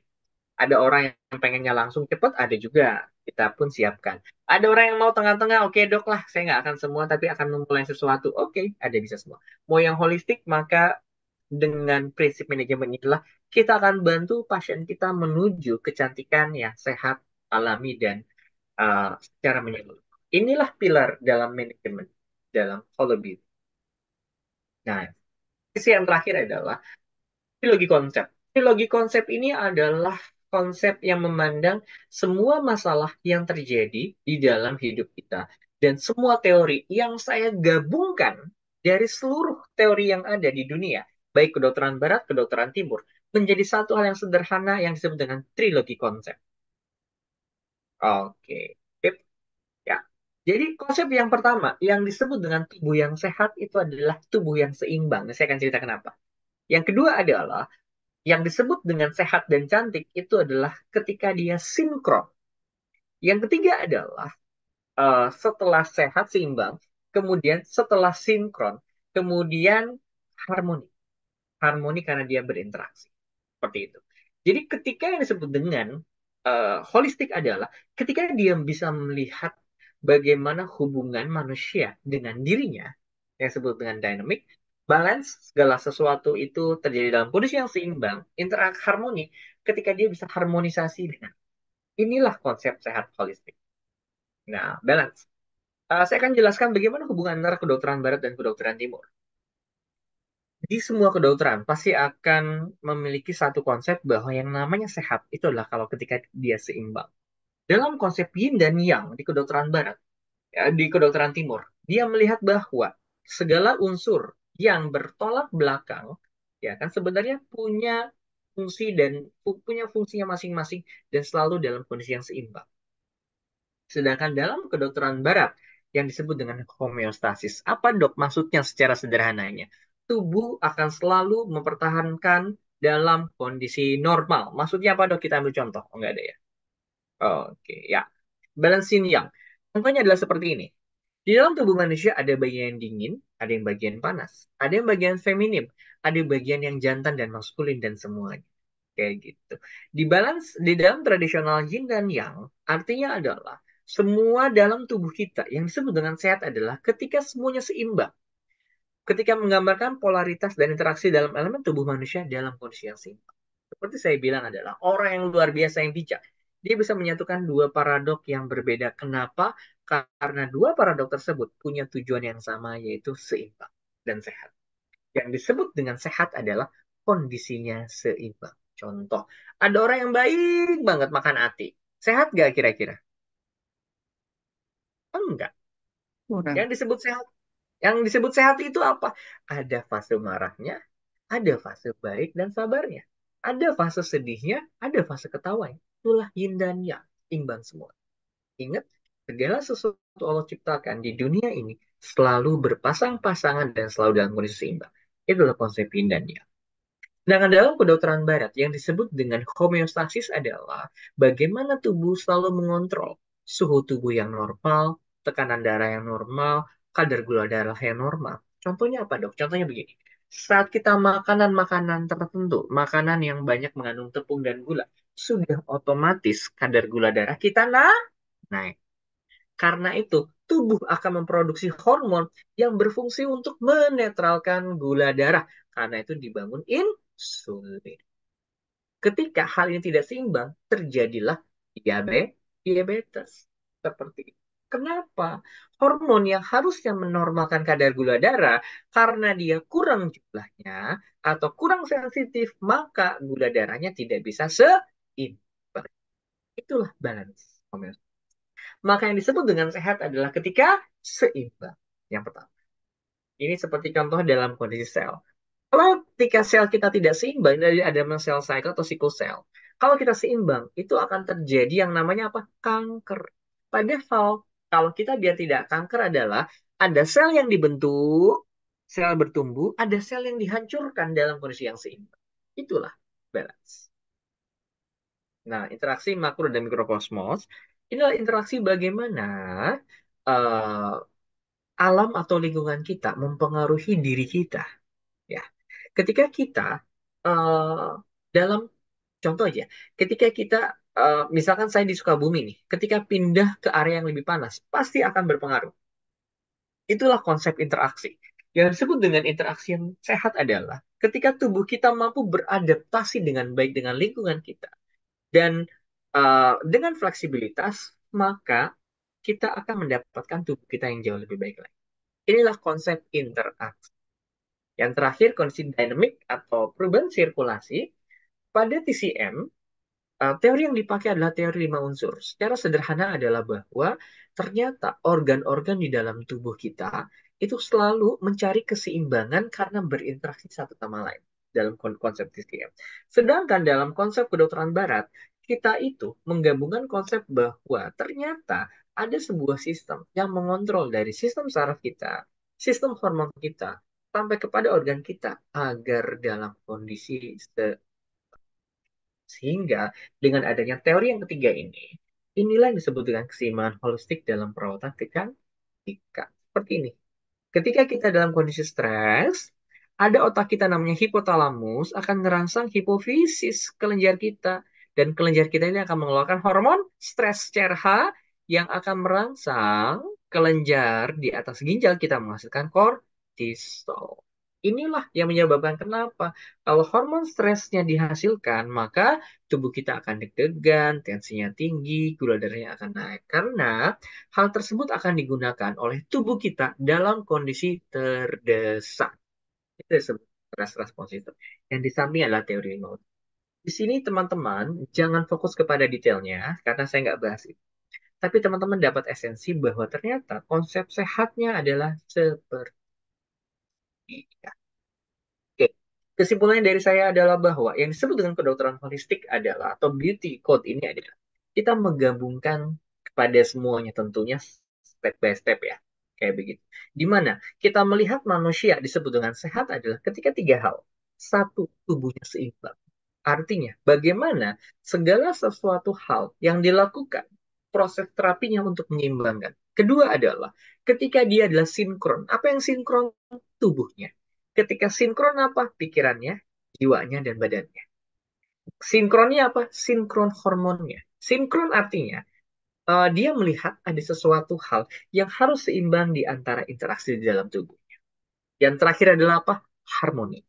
Ada orang yang pengennya langsung cepat, ada juga. Kita pun siapkan. Ada orang yang mau tengah-tengah, oke dok lah, saya nggak akan semua, tapi akan memulai sesuatu. Oke, ada bisa semua. Mau yang holistik, maka dengan prinsip manajemen inilah kita akan bantu pasien kita menuju kecantikan yang sehat, alami, dan secara menyeluruh. Inilah pilar dalam manajemen, dalam Holobit. Nah, sisi yang terakhir adalah trilogi konsep. Trilogi konsep ini adalah konsep yang memandang semua masalah yang terjadi di dalam hidup kita. Dan semua teori yang saya gabungkan dari seluruh teori yang ada di dunia, baik kedokteran barat, kedokteran timur, menjadi satu hal yang sederhana yang disebut dengan trilogi konsep. Oke. Sip. Ya. Jadi konsep yang pertama yang disebut dengan tubuh yang sehat itu adalah tubuh yang seimbang. Saya akan cerita kenapa. Yang kedua adalah yang disebut dengan sehat dan cantik itu adalah ketika dia sinkron. Yang ketiga adalah setelah sehat seimbang, kemudian setelah sinkron, kemudian harmoni. Harmoni karena dia berinteraksi. Seperti itu. Jadi ketika yang disebut dengan holistik adalah ketika dia bisa melihat bagaimana hubungan manusia dengan dirinya, yang disebut dengan dynamic, balance, segala sesuatu itu terjadi dalam kondisi yang seimbang, interaksi harmoni, ketika dia bisa harmonisasi dengan. Inilah konsep sehat holistik. Nah, balance. Saya akan jelaskan bagaimana hubungan antara kedokteran barat dan kedokteran timur. Di semua kedokteran pasti akan memiliki satu konsep bahwa yang namanya sehat itu adalah kalau ketika dia seimbang. Dalam konsep yin dan yang di kedokteran barat, di kedokteran timur, dia melihat bahwa segala unsur yang bertolak belakang, ya kan sebenarnya punya fungsi dan punya fungsinya masing-masing dan selalu dalam kondisi yang seimbang. Sedangkan dalam kedokteran barat yang disebut dengan homeostasis, apa dok maksudnya secara sederhananya? Tubuh akan selalu mempertahankan dalam kondisi normal. Maksudnya apa dok? Kita ambil contoh. Oh, enggak ada ya? Oke, ya. Balance yin yang. Contohnya adalah seperti ini. Di dalam tubuh manusia ada bagian yang dingin, ada yang bagian panas, ada yang bagian feminim, ada bagian yang jantan dan maskulin dan semuanya. Kayak gitu. Di balance di dalam tradisional yin dan yang, artinya adalah semua dalam tubuh kita yang disebut dengan sehat adalah ketika semuanya seimbang. Ketika menggambarkan polaritas dan interaksi dalam elemen tubuh manusia dalam kondisi yang seimbang. Seperti saya bilang adalah orang yang luar biasa yang bijak. Dia bisa menyatukan dua paradok yang berbeda. Kenapa? Karena dua paradok tersebut punya tujuan yang sama, yaitu seimbang dan sehat. Yang disebut dengan sehat adalah kondisinya seimbang. Contoh, ada orang yang baik banget makan ati. Sehat gak kira-kira? Enggak. Kurang. Yang disebut sehat itu apa? Ada fase marahnya, ada fase baik dan sabarnya. Ada fase sedihnya, ada fase ketawanya. Itulah yin dan yang, imbang semua. Ingat, segala sesuatu Allah ciptakan di dunia ini selalu berpasang-pasangan dan selalu dalam kondisi seimbang. Itulah konsep yin dan yang. Sedangkan dalam kedokteran barat yang disebut dengan homeostasis adalah bagaimana tubuh selalu mengontrol suhu tubuh yang normal, tekanan darah yang normal, kadar gula darah yang normal. Contohnya apa dok? Contohnya begini. Saat kita makanan-makanan tertentu, makanan yang banyak mengandung tepung dan gula, sudah otomatis kadar gula darah kita naik. Karena itu, tubuh akan memproduksi hormon yang berfungsi untuk menetralkan gula darah. Karena itu dibangun insulin. Ketika hal ini tidak seimbang, terjadilah diabetes. Seperti itu. Kenapa? Hormon yang harusnya menormalkan kadar gula darah, karena dia kurang jumlahnya atau kurang sensitif, maka gula darahnya tidak bisa seimbang. Itulah balance. Maka yang disebut dengan sehat adalah ketika seimbang. Yang pertama. Ini seperti contoh dalam kondisi sel. Kalau ketika sel kita tidak seimbang, dari ada sel cycle atau sickle cell. Kalau kita seimbang, itu akan terjadi yang namanya apa? Kanker. Padahal kalau kita biar tidak kanker adalah ada sel yang dibentuk, sel bertumbuh, ada sel yang dihancurkan dalam kondisi yang seimbang. Itulah balance. Nah, interaksi makro dan mikrokosmos, inilah interaksi bagaimana uh, alam atau lingkungan kita mempengaruhi diri kita. Ya, ketika kita dalam contoh aja, ketika kita misalkan saya di Sukabumi nih, ketika pindah ke area yang lebih panas, pasti akan berpengaruh. Itulah konsep interaksi. Yang disebut dengan interaksi yang sehat adalah ketika tubuh kita mampu beradaptasi dengan baik dengan lingkungan kita dan dengan fleksibilitas, maka kita akan mendapatkan tubuh kita yang jauh lebih baik lagi. Inilah konsep interaksi. Yang terakhir, kondisi dinamik atau perubahan sirkulasi. Pada TCM, teori yang dipakai adalah teori 5 unsur. Secara sederhana adalah bahwa ternyata organ-organ di dalam tubuh kita itu selalu mencari keseimbangan karena berinteraksi satu sama lain dalam konsep TCM. Sedangkan dalam konsep kedokteran barat, kita itu menggabungkan konsep bahwa ternyata ada sebuah sistem yang mengontrol dari sistem saraf kita, sistem hormon kita, sampai kepada organ kita agar dalam kondisi sehingga dengan adanya teori yang ketiga ini, inilah yang disebut dengan keseimbangan holistik dalam perawatan kecantikan. Seperti ini. Ketika kita dalam kondisi stres, ada otak kita namanya hipotalamus akan merangsang hipofisis kelenjar kita. Dan kelenjar kita ini akan mengeluarkan hormon stres CRH yang akan merangsang kelenjar di atas ginjal kita menghasilkan kortisol. Inilah yang menyebabkan kenapa kalau hormon stresnya dihasilkan, maka tubuh kita akan deg-degan, tensinya tinggi, gula darahnya akan naik. Karena hal tersebut akan digunakan oleh tubuh kita dalam kondisi terdesak. Itu disebut stress response system. Yang di samping adalah teori remote. Di sini teman-teman jangan fokus kepada detailnya, karena saya nggak bahas itu. Tapi teman-teman dapat esensi bahwa ternyata konsep sehatnya adalah seperti ini. Oke, kesimpulannya dari saya adalah bahwa yang disebut dengan kedokteran holistik adalah, atau beauty code ini adalah, kita menggabungkan kepada semuanya tentunya step by step ya. Kayak begitu. Dimana kita melihat manusia disebut dengan sehat adalah ketika 3 hal. Satu, tubuhnya seimbang. Artinya, bagaimana segala sesuatu hal yang dilakukan, proses terapinya untuk menyeimbangkan. Kedua adalah, ketika dia adalah sinkron. Apa yang sinkron? Tubuhnya. Ketika sinkron apa? Pikirannya, jiwanya, dan badannya. Sinkronnya apa? Sinkron hormonnya. Sinkron artinya, dia melihat ada sesuatu hal yang harus seimbang di antara interaksi di dalam tubuhnya. Yang terakhir adalah apa? Harmoni.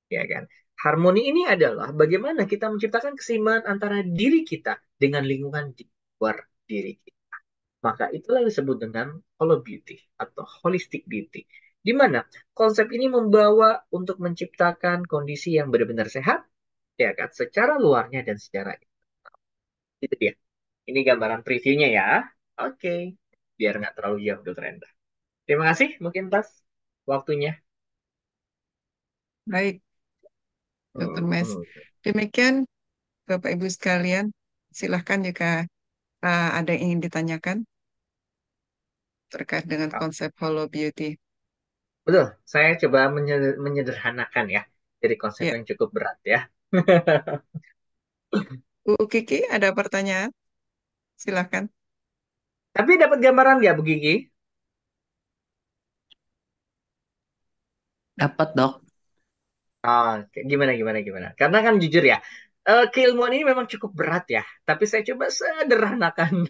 Ya kan? Harmoni ini adalah bagaimana kita menciptakan keseimbangan antara diri kita dengan lingkungan di luar diri kita. Maka itulah yang disebut dengan holo beauty atau holistic beauty. Di mana konsep ini membawa untuk menciptakan kondisi yang benar-benar sehat, ya kan? Secara luarnya dan secara itu dia. Ini gambaran previewnya ya. Oke, biar nggak terlalu jauh Dokter Enda. Terima kasih, mungkin pas waktunya. Baik, Dr. Mes. Hmm. Demikian Bapak Ibu sekalian, silahkan jika ada yang ingin ditanyakan terkait dengan konsep Holo Beauty. Betul, saya coba menyederhanakan ya. Jadi konsep Ya, yang cukup berat ya. Bu Kiki ada pertanyaan? Silahkan. Tapi dapat gambaran nggak Bu Gigi? Dapat, Dok. Gimana? Karena kan jujur ya, keilmuan ini memang cukup berat ya. Tapi saya coba sederhanakan.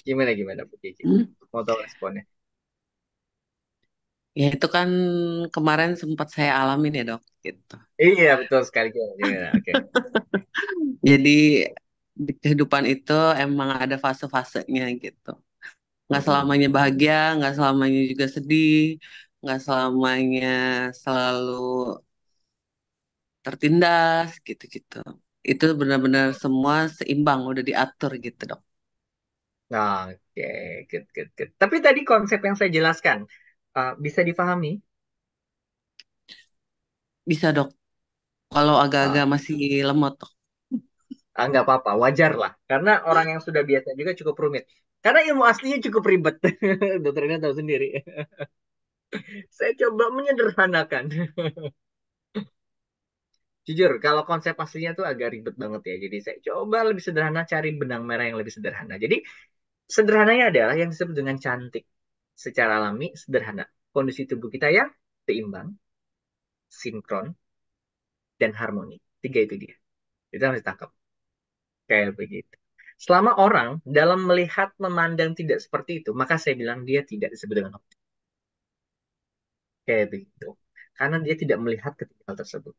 Gimana Bu Gigi? Hmm. Mau tahu responnya? Ya itu kan kemarin sempat saya alamin ya, Dok, gitu. Iya, betul sekali. Gimana? Oke. Jadi di kehidupan itu emang ada fase-fasenya gitu. Nggak selamanya bahagia, nggak selamanya juga sedih, nggak selamanya selalu tertindas gitu-gitu. Itu benar-benar semua seimbang, udah diatur gitu, Dok. Oke, good. Tapi tadi konsep yang saya jelaskan, bisa dipahami? Bisa, Dok. Kalau agak-agak Ah, masih lemot, Dok. nggak apa-apa, wajar lah. Karena orang yang sudah biasa juga cukup rumit. Karena ilmu aslinya cukup ribet. Dokternya tahu sendiri. Saya coba menyederhanakan. Jujur, kalau konsep aslinya tuh agak ribet banget ya. Jadi saya coba lebih sederhana, cari benang merah yang lebih sederhana. Jadi sederhananya adalah yang disebut dengan cantik. Secara alami, sederhana. Kondisi tubuh kita yang seimbang, sinkron, dan harmoni. 3 itu dia. Itu harus ditangkap. Kayak begitu. Selama orang dalam melihat, memandang tidak seperti itu, maka saya bilang dia tidak disebut dengan optimis. Kayak begitu. Karena dia tidak melihat ketiga hal tersebut.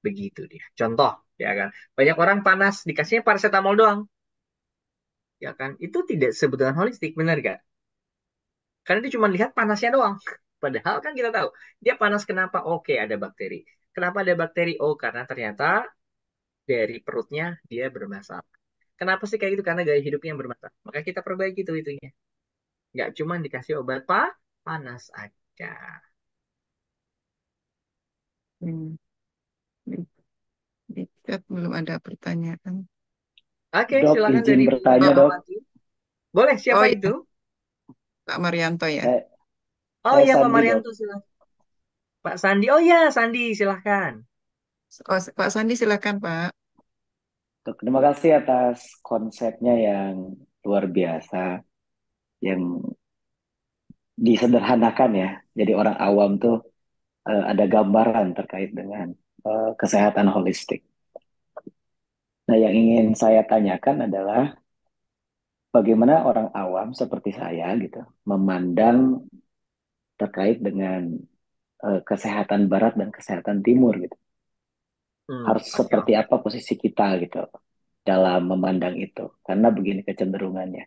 Begitu dia. Contoh, ya kan. Banyak orang panas, dikasihnya paracetamol doang. ya kan? Itu tidak sebetulnya holistik, benar gak? Karena dia cuma lihat panasnya doang. Padahal kan kita tahu, dia panas kenapa? Oke, ada bakteri. Kenapa ada bakteri? Oh, karena ternyata dari perutnya dia bermasalah. Kenapa sih kayak gitu? Karena gaya hidupnya yang bermasalah. Maka kita perbaiki itu itunya. Nggak cuma dikasih obat panas aja. Hmm. Di, di chat belum ada pertanyaan. Oke, Dok, silakan izin dari Bu bertanya, Oh, Dok. Fatmawati. Boleh, oh siapa ya, itu? Pak Marianto ya. Saya, Oh saya iya, Pak Sandi, Dok. Marianto, silakan. Pak Sandi. Oh iya, Sandi, silahkan. Oh, Pak Sandi silakan Pak. Dok, terima kasih atas konsepnya yang luar biasa, yang disederhanakan ya. Jadi orang awam tuh ada gambaran terkait dengan kesehatan holistik. Nah, yang ingin saya tanyakan adalah bagaimana orang awam seperti saya gitu memandang terkait dengan kesehatan barat dan kesehatan timur gitu. Harus Oke, seperti oke. apa posisi kita gitu dalam memandang itu. Karena begini kecenderungannya.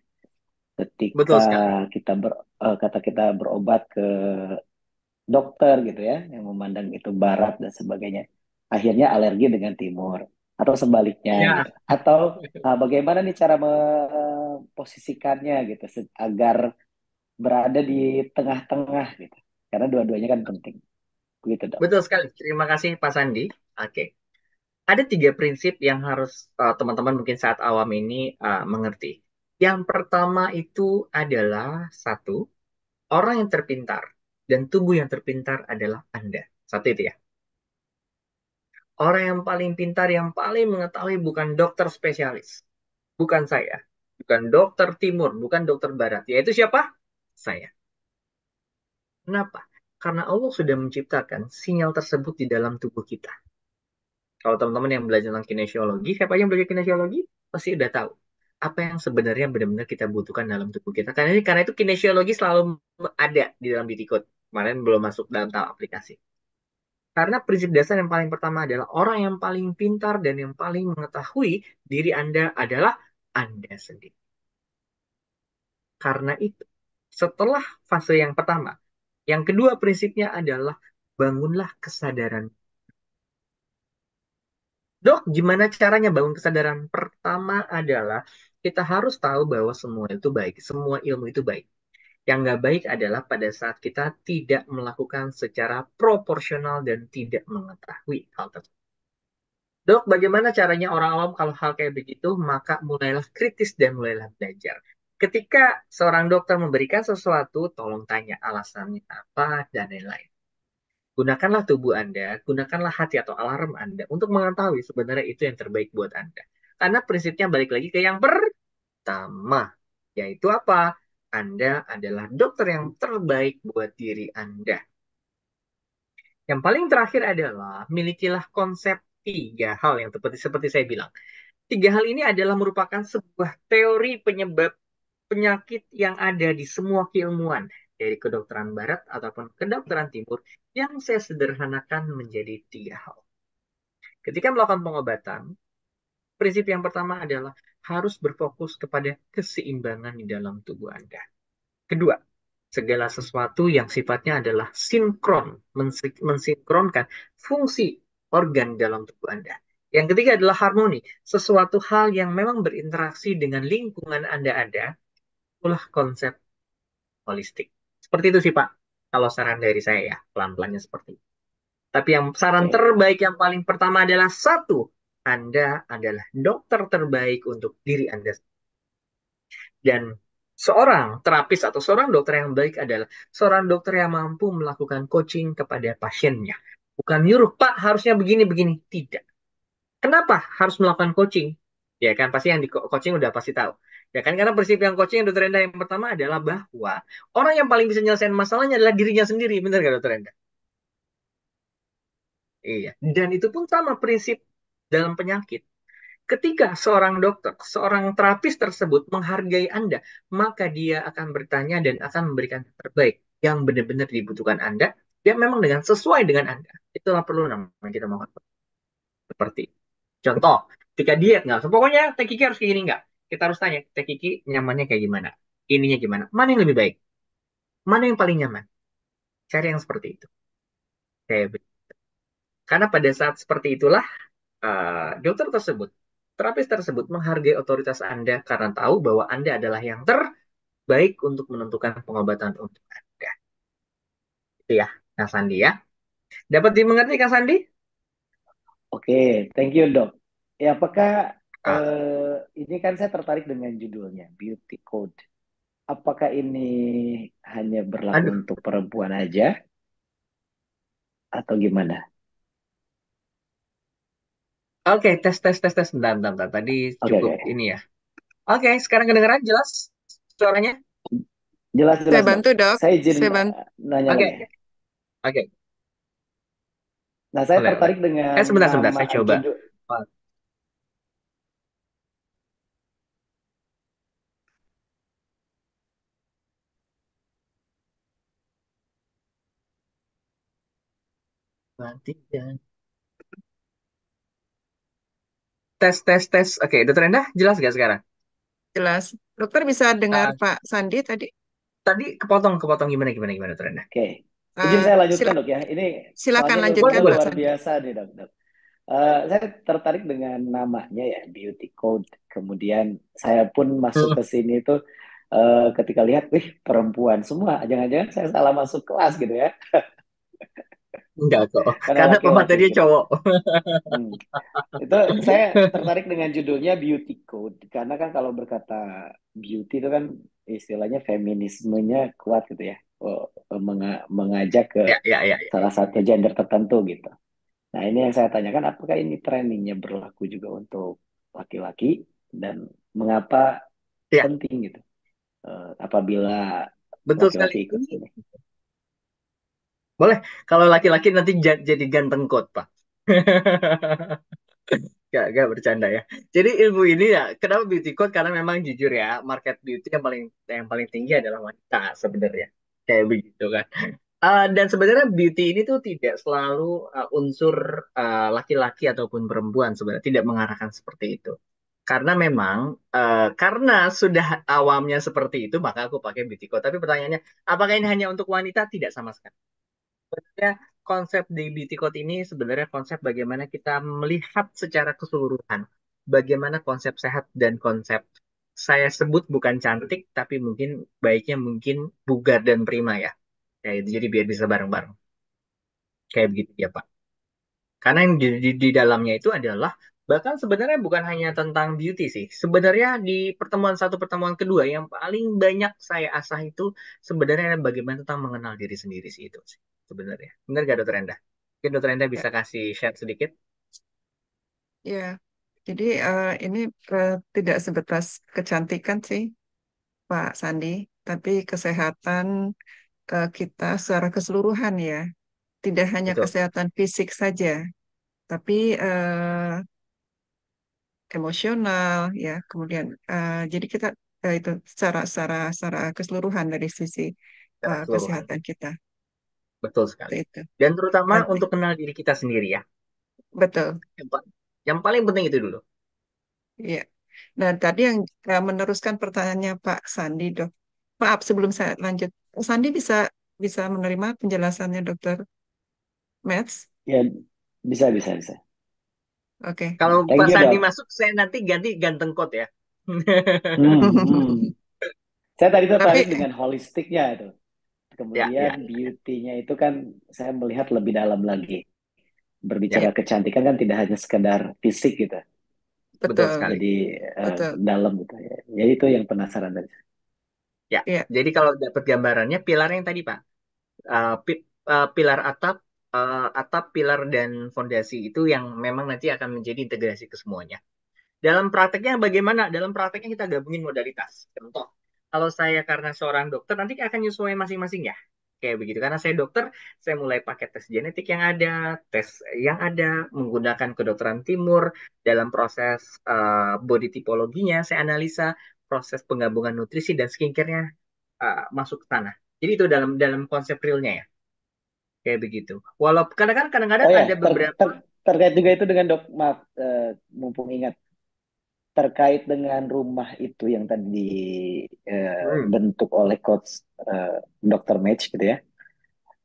Betul Ketika sekali. kata kita berobat ke dokter gitu ya, yang memandang itu barat dan sebagainya, akhirnya alergi dengan timur atau sebaliknya Ya, gitu. Atau bagaimana nih cara memposisikannya gitu agar berada di tengah-tengah gitu. Karena dua-duanya kan penting. Begitu, Dok. betul sekali. Terima kasih, Pak Sandi. Oke. Ada 3 prinsip yang harus teman-teman mungkin saat awam ini mengerti. Yang pertama itu adalah satu, orang yang terpintar dan tubuh yang terpintar adalah Anda. Satu itu ya. Orang yang paling pintar, yang paling mengetahui bukan dokter spesialis. Bukan saya. Bukan dokter timur, bukan dokter barat. Yaitu siapa? Saya. Kenapa? Karena Allah sudah menciptakan sinyal tersebut di dalam tubuh kita. Kalau teman-teman yang belajar tentang kinesiologi, siapa yang belajar kinesiologi? Pasti udah tahu apa yang sebenarnya benar-benar kita butuhkan dalam tubuh kita. Karena itu kinesiologi selalu ada di dalam diri code. Kemarin belum masuk dalam tahap aplikasi. Karena prinsip dasar yang paling pertama adalah orang yang paling pintar dan yang paling mengetahui diri Anda adalah Anda sendiri. Karena itu, setelah fase yang pertama, yang kedua prinsipnya adalah bangunlah kesadaran. Dok, gimana caranya bangun kesadaran? Pertama adalah kita harus tahu bahwa semua itu baik, semua ilmu itu baik. Yang nggak baik adalah pada saat kita tidak melakukan secara proporsional dan tidak mengetahui hal tersebut. Dok, bagaimana caranya orang awam kalau hal kayak begitu? Maka mulailah kritis dan mulailah belajar. Ketika seorang dokter memberikan sesuatu, tolong tanya alasannya apa dan lain-lain. Gunakanlah tubuh Anda, gunakanlah hati atau alarm Anda untuk mengetahui sebenarnya itu yang terbaik buat Anda. Karena prinsipnya balik lagi ke yang pertama, yaitu apa? Anda adalah dokter yang terbaik buat diri Anda. Yang paling terakhir adalah milikilah konsep 3 hal yang seperti saya bilang. 3 hal ini adalah merupakan sebuah teori penyebab penyakit yang ada di semua keilmuan, dari kedokteran barat ataupun kedokteran timur, yang saya sederhanakan menjadi 3 hal. Ketika melakukan pengobatan, prinsip yang pertama adalah harus berfokus kepada keseimbangan di dalam tubuh Anda. Kedua, segala sesuatu yang sifatnya adalah sinkron, mensinkronkan fungsi organ dalam tubuh Anda. Yang ketiga adalah harmoni, sesuatu hal yang memang berinteraksi dengan lingkungan Anda ada, itulah konsep holistik. Seperti itu sih Pak, kalau saran dari saya ya, pelan-pelannya seperti itu. Tapi yang saran Oke. terbaik yang paling pertama adalah satu, Anda adalah dokter terbaik untuk diri Anda. Dan seorang terapis atau seorang dokter yang baik adalah seorang dokter yang mampu melakukan coaching kepada pasiennya. Bukan nyuruh, Pak harusnya begini-begini. Tidak. Kenapa harus melakukan coaching? Ya kan, pasti yang di coaching udah pasti tahu. Ya kan, karena prinsip yang coaching yang dokter Enda yang pertama adalah bahwa orang yang paling bisa menyelesaikan masalahnya adalah dirinya sendiri. Benar nggak dokter Enda? Iya. Dan itu pun sama prinsip dalam penyakit. Ketika seorang dokter, seorang terapis tersebut menghargai Anda, maka dia akan bertanya dan akan memberikan yang terbaik yang benar-benar dibutuhkan Anda, yang memang dengan sesuai dengan Anda. Itulah perlu namanya kita mau seperti contoh, ketika diet nggak, so, pokoknya take care harus kayak gini nggak. kita harus tanya, Teh Kiki nyamannya kayak gimana? Ininya gimana? Mana yang lebih baik? Mana yang paling nyaman? Cari yang seperti itu. Kayak begitu. Karena pada saat seperti itulah dokter tersebut, terapis tersebut menghargai otoritas Anda karena tahu bahwa Anda adalah yang terbaik untuk menentukan pengobatan untuk Anda. Itu ya, Kang Sandi ya. Dapat dimengerti, Kang Sandi? Oke, thank you dok. Ya, apakah Ah, ini kan saya tertarik dengan judulnya Beauty Code. Apakah ini hanya berlaku aduh. untuk perempuan aja atau gimana? Oke, tes. Bentar, bentar, bentar. Tadi Oke, cukup oke. ini ya. Oke, sekarang kedengeran jelas suaranya? Jelas, Saya jelas dok. bantu, Dok. Saya izin Saya bantu. nanya Oke, lagi. oke. Nah, saya Boleh, boleh. tertarik dengan Sebentar. nama Saya coba. judul. Oh, berarti ya. Tes. Oke, Dokter Endah, jelas gak sekarang? Jelas. Dokter bisa dengar Ah, Pak Sandi tadi? tadi kepotong gimana, Dokter Endah? Oke, izin Eh, saya lanjutkan sila- dok ya. Ini silakan soalnya Boleh, lanjutkan ilmunya boleh. Pak luar Sandi. biasa nih dok. Saya tertarik dengan namanya ya, Beauty Code. Kemudian saya pun masuk Hmm, ke sini itu ketika lihat, wih perempuan semua. Jangan-jangan saya salah masuk kelas gitu ya, enggak kok. karena Karena laki-laki pematerinya gitu. cowok. Hmm. Itu saya tertarik dengan judulnya Beauty Code karena kan kalau berkata beauty itu kan istilahnya feminismenya kuat gitu ya. Mengajak ke Ya. salah satu gender tertentu gitu. Nah, ini yang saya tanyakan apakah ini trainingnya berlaku juga untuk laki-laki dan mengapa Ya, penting gitu apabila betul sekali. laki-laki ikut sini. Boleh. Kalau laki-laki nanti jadi ganteng kot, Pak. Gak bercanda ya. Jadi ilmu ini ya, kenapa beauty code? Karena memang jujur ya, market beauty yang paling tinggi adalah wanita sebenarnya. Kayak begitu kan. Dan sebenarnya beauty ini tuh tidak selalu unsur laki-laki ataupun perempuan sebenarnya tidak mengarahkan seperti itu. Karena memang karena sudah awamnya seperti itu maka aku pakai beauty code. Tapi pertanyaannya, apakah ini hanya untuk wanita? Tidak sama sekali. Sebenarnya konsep di beauty code ini sebenarnya konsep bagaimana kita melihat secara keseluruhan. Bagaimana konsep sehat dan konsep saya sebut bukan cantik tapi mungkin baiknya mungkin bugar dan prima ya. Kayak itu jadi biar bisa bareng-bareng. Kayak begitu ya Pak. Karena yang di dalamnya itu adalah bahkan sebenarnya bukan hanya tentang beauty sih. Sebenarnya di pertemuan satu pertemuan kedua yang paling banyak saya asah itu sebenarnya bagaimana tentang mengenal diri sendiri sih itu sih sebenarnya. Benar gak Dokter Enda? Mungkin Dokter Enda Ya, bisa kasih share sedikit. ya. Jadi ini tidak sebatas kecantikan sih, Pak Sandi, tapi kesehatan kita secara keseluruhan ya. Tidak hanya Betul. kesehatan fisik saja, tapi emosional ya. Kemudian jadi kita itu secara keseluruhan dari sisi Secara keseluruhan. kesehatan kita. Betul sekali. Itu. Dan terutama Nanti untuk kenal diri kita sendiri ya. betul. Yang paling penting itu dulu. Ya. Nah, tadi yang meneruskan pertanyaannya Pak Sandi, Dok. Maaf, sebelum saya lanjut, Pak Sandi bisa bisa menerima penjelasannya Dokter Mets? Ya, bisa. Oke. Kalau Thank Pak you, Sandi Dok. masuk, saya nanti ganti ganteng kot ya. Hmm. Saya tadi Tapi tertarik dengan holistiknya itu. Ya. Kemudian beauty-nya itu kan saya melihat lebih dalam lagi. Ya, Berbicara kecantikan kan tidak hanya sekedar fisik gitu. betul betul, sekali. Jadi betul. dalam gitu ya. Jadi itu yang penasaran tadi. Ya, Ya, jadi kalau dapat gambarannya, pilar yang tadi Pak, pilar atap, pilar dan fondasi itu yang memang nanti akan menjadi integrasi ke semuanya. Dalam prakteknya bagaimana? Dalam prakteknya kita gabungin modalitas. Contoh, kalau saya karena seorang dokter nanti akan nyesuaiin masing-masing ya. Kayak begitu. Karena saya dokter, saya mulai pakai tes genetik yang ada, tes yang ada, menggunakan kedokteran timur dalam proses body tipologinya, saya analisa proses penggabungan nutrisi dan skincare-nya masuk ke sana. Jadi itu dalam dalam konsep realnya ya, kayak begitu. Walaupun kadang-kadang Oh ya, ada beberapa terkait juga itu dengan dok, maaf, mumpung ingat. terkait dengan rumah itu yang tadi Hmm, bentuk oleh coach Dr. Match gitu ya.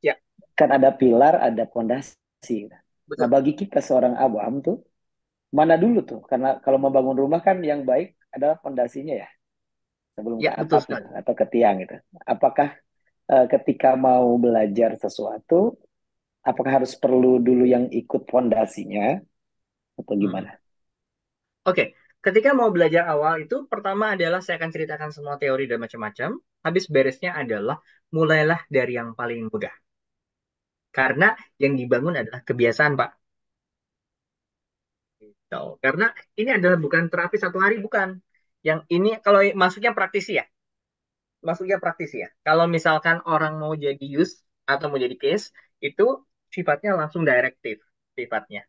ya, Kan ada pilar, ada pondasi. Nah, betul. bagi kita seorang awam tuh, mana dulu tuh? Karena kalau membangun rumah kan yang baik adalah pondasinya ya, sebelum ke Ya, betul atap gitu, sekali. atau ke tiang gitu. Apakah ketika mau belajar sesuatu, apakah harus perlu dulu yang ikut pondasinya, atau Hmm. gimana? Oke, ketika mau belajar awal itu pertama adalah saya akan ceritakan semua teori dan macam-macam. Habis beresnya adalah mulailah dari yang paling mudah. Karena yang dibangun adalah kebiasaan, Pak. Gitu. Karena ini adalah bukan terapi 1 hari, bukan. Yang ini kalau masuknya praktisi ya. Masuknya praktisi ya. Kalau misalkan orang mau jadi use atau mau jadi case, itu sifatnya langsung direktif sifatnya.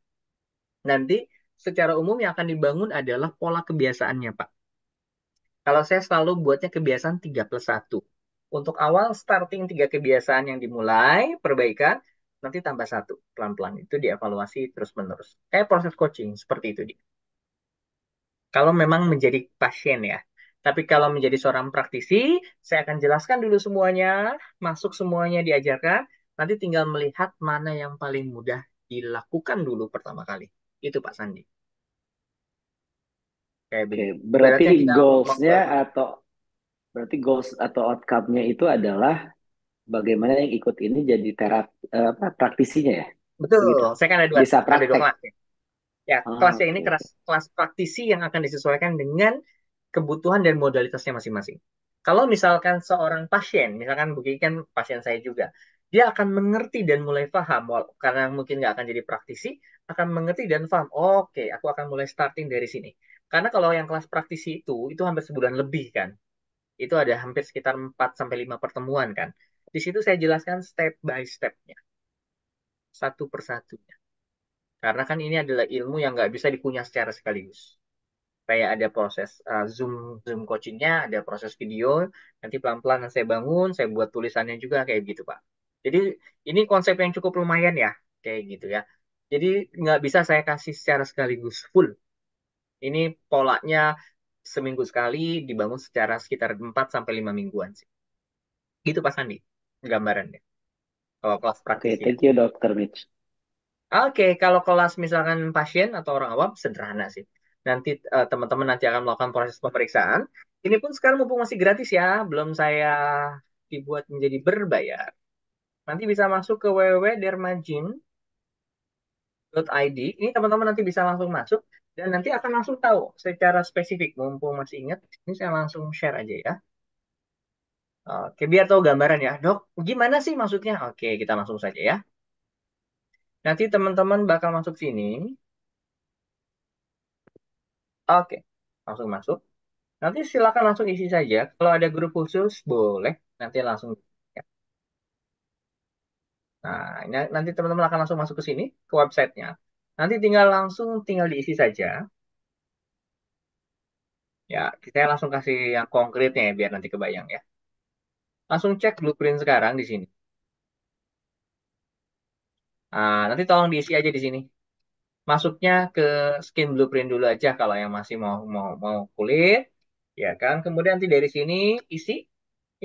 Nanti secara umum yang akan dibangun adalah pola kebiasaannya, Pak. Kalau saya selalu buatnya kebiasaan 3+1. Untuk awal starting 3 kebiasaan yang dimulai, perbaikan, nanti tambah 1. Pelan-pelan. Itu dievaluasi terus-menerus. Kayak proses coaching, seperti itu. Kalau memang menjadi pasien ya. Tapi kalau menjadi seorang praktisi, saya akan jelaskan dulu semuanya, masuk semuanya diajarkan, nanti tinggal melihat mana yang paling mudah dilakukan dulu pertama kali. Itu Pak Sandi. Kayak Oke, begitu. berarti Ibaratnya kita ngomong ke goals-nya atau berarti goals atau outcome-nya itu adalah bagaimana yang ikut ini jadi apa, praktisinya ya, betul, begitu. saya kan Bisa ada dua praktek. kelas. Ya, Ah, kelasnya ini oke, kelas oke. kelas praktisi yang akan disesuaikan dengan kebutuhan dan modalitasnya masing-masing. Kalau misalkan seorang pasien, misalkan begini kan pasien saya juga, dia akan mengerti dan mulai paham, karena mungkin nggak akan jadi praktisi, akan mengerti dan paham, oke, aku akan mulai starting dari sini. Karena kalau yang kelas praktisi itu hampir sebulan lebih kan, itu ada hampir sekitar 4 sampai 5 pertemuan kan. Di situ saya jelaskan step by step-nya, satu persatunya. Karena kan ini adalah ilmu yang nggak bisa dikunyah secara sekaligus. Kayak ada proses Zoom Zoom coachingnya, ada proses video, nanti pelan-pelan saya bangun, saya buat tulisannya juga kayak gitu, Pak. Jadi ini konsep yang cukup lumayan ya, kayak gitu ya. Jadi nggak bisa saya kasih secara sekaligus full. Ini polanya seminggu sekali dibangun secara sekitar 4 sampai 5 mingguan sih. Gitu Pak Sandi, gambarannya. Kalau kelas Oke, praktisi ya. thank you Dr. Mitch. Oke, kalau kelas misalkan pasien atau orang awam sederhana sih. Nanti teman-teman nanti akan melakukan proses pemeriksaan. Ini pun sekarang mumpung masih gratis ya, belum saya dibuat menjadi berbayar. Nanti bisa masuk ke www.dermajin.id. Ini teman-teman nanti bisa langsung masuk dan nanti akan langsung tahu secara spesifik. Mumpung masih ingat, ini saya langsung share aja ya. Oke, biar tahu gambaran ya. Dok, gimana sih maksudnya? Oke, kita langsung saja ya. Nanti teman-teman bakal masuk sini. Oke, langsung masuk. Nanti silakan langsung isi saja. Kalau ada grup khusus, boleh. Nanti langsung. Ya. Nah, ini nanti teman-teman akan langsung masuk ke sini, ke websitenya. Nanti tinggal diisi saja. Ya, saya langsung kasih yang konkretnya ya, biar nanti kebayang ya. Langsung cek blueprint sekarang di sini. Nah, nanti tolong diisi aja di sini. Masuknya ke skin blueprint dulu aja kalau yang masih mau mau mau kulit, ya kan. Kemudian nanti dari sini isi,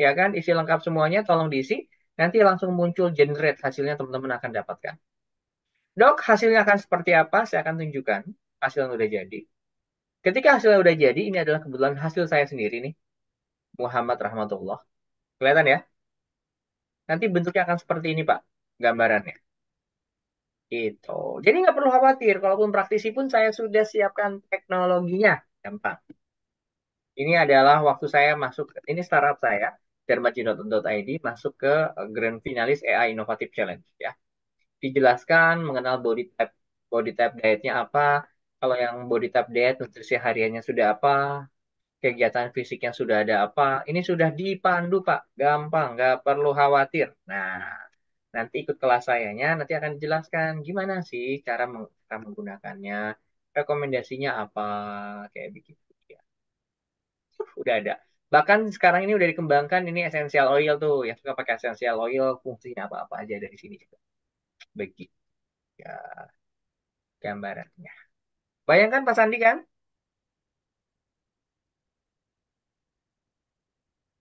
ya kan, isi lengkap semuanya, tolong diisi. Nanti langsung muncul generate hasilnya teman-teman akan dapatkan. Dok, hasilnya akan seperti apa? Saya akan tunjukkan hasil yang udah jadi. Ketika hasilnya udah jadi, ini adalah kebetulan hasil saya sendiri nih, Muhammad Rahmatullah. Kelihatan ya? Nanti bentuknya akan seperti ini, Pak, gambarannya. Itu. Jadi nggak perlu khawatir, kalaupun praktisi pun saya sudah siapkan teknologinya. Gampang. Ini adalah waktu saya masuk, ini startup saya, dermajin.id, masuk ke Grand Finalis AI Innovative Challenge. Ya. Dijelaskan mengenal body type dietnya apa, kalau yang body type diet nutrisi hariannya sudah apa, kegiatan fisiknya sudah ada apa, ini sudah dipandu Pak, gampang, nggak perlu khawatir. Nah, nanti ikut kelas sayanya, nanti akan dijelaskan gimana sih cara menggunakannya, rekomendasinya apa, kayak begitu ya. Udah ada. Bahkan sekarang ini udah dikembangkan ini essential oil tuh, yang suka pakai essential oil, fungsinya apa-apa aja dari sini juga. Begitu ya gambarannya. Bayangkan Pak Sandi kan?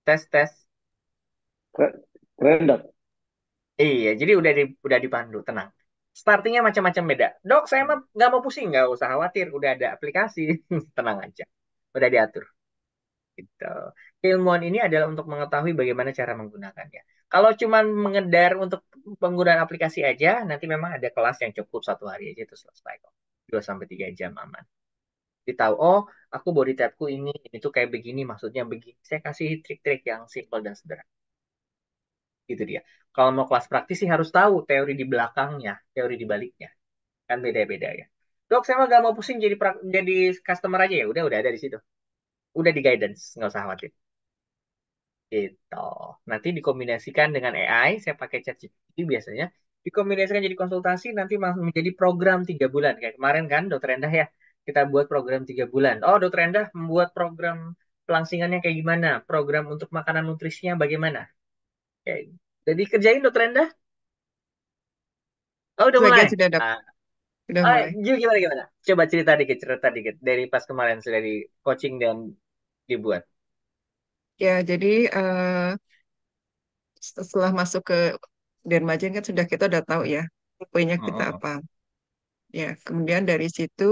Tes tes. Keren, keren dok. Iya, jadi udah dipandu, tenang. Startingnya macam-macam beda. Dok, saya mah nggak mau pusing, nggak usah khawatir, udah ada aplikasi, tenang aja, udah diatur. Gitu. Keilmuan ini adalah untuk mengetahui bagaimana cara menggunakannya. Kalau cuma mengendar untuk penggunaan aplikasi aja, nanti memang ada kelas yang cukup 1 hari aja itu selesai kok. 2 sampai 3 jam aman. Jadi tahu, oh, aku body type-ku ini tuh kayak begini, maksudnya begini. Saya kasih trik-trik yang simple dan sederhana. Gitu dia. Kalau mau kelas praktis sih harus tahu teori di belakangnya, teori di baliknya. Kan beda-beda ya. Dok, saya mah gak mau pusing jadi customer aja ya. Udah ada di situ. Udah di guidance, nggak usah khawatir. Gitu. Nanti dikombinasikan dengan AI, saya pakai ChatGPT biasanya. Dikombinasikan jadi konsultasi, nanti menjadi program 3 bulan. Kayak kemarin kan, Dokter Endah ya. Kita buat program 3 bulan. Oh, Dokter Endah membuat program pelangsingannya kayak gimana? Program untuk makanan nutrisinya bagaimana? Kayak, jadi kerjain Dokter Endah. Oh, udah mulai. Sebagian sudah dapat, Ah, sudah ah, mulai. gimana gimana? Coba cerita dikit dari pas kemarin sudah di coaching dan dibuat. Ya, jadi setelah masuk ke Dermagen kan sudah kita udah tahu ya tipenya kita Mm-mm. apa. Ya, kemudian dari situ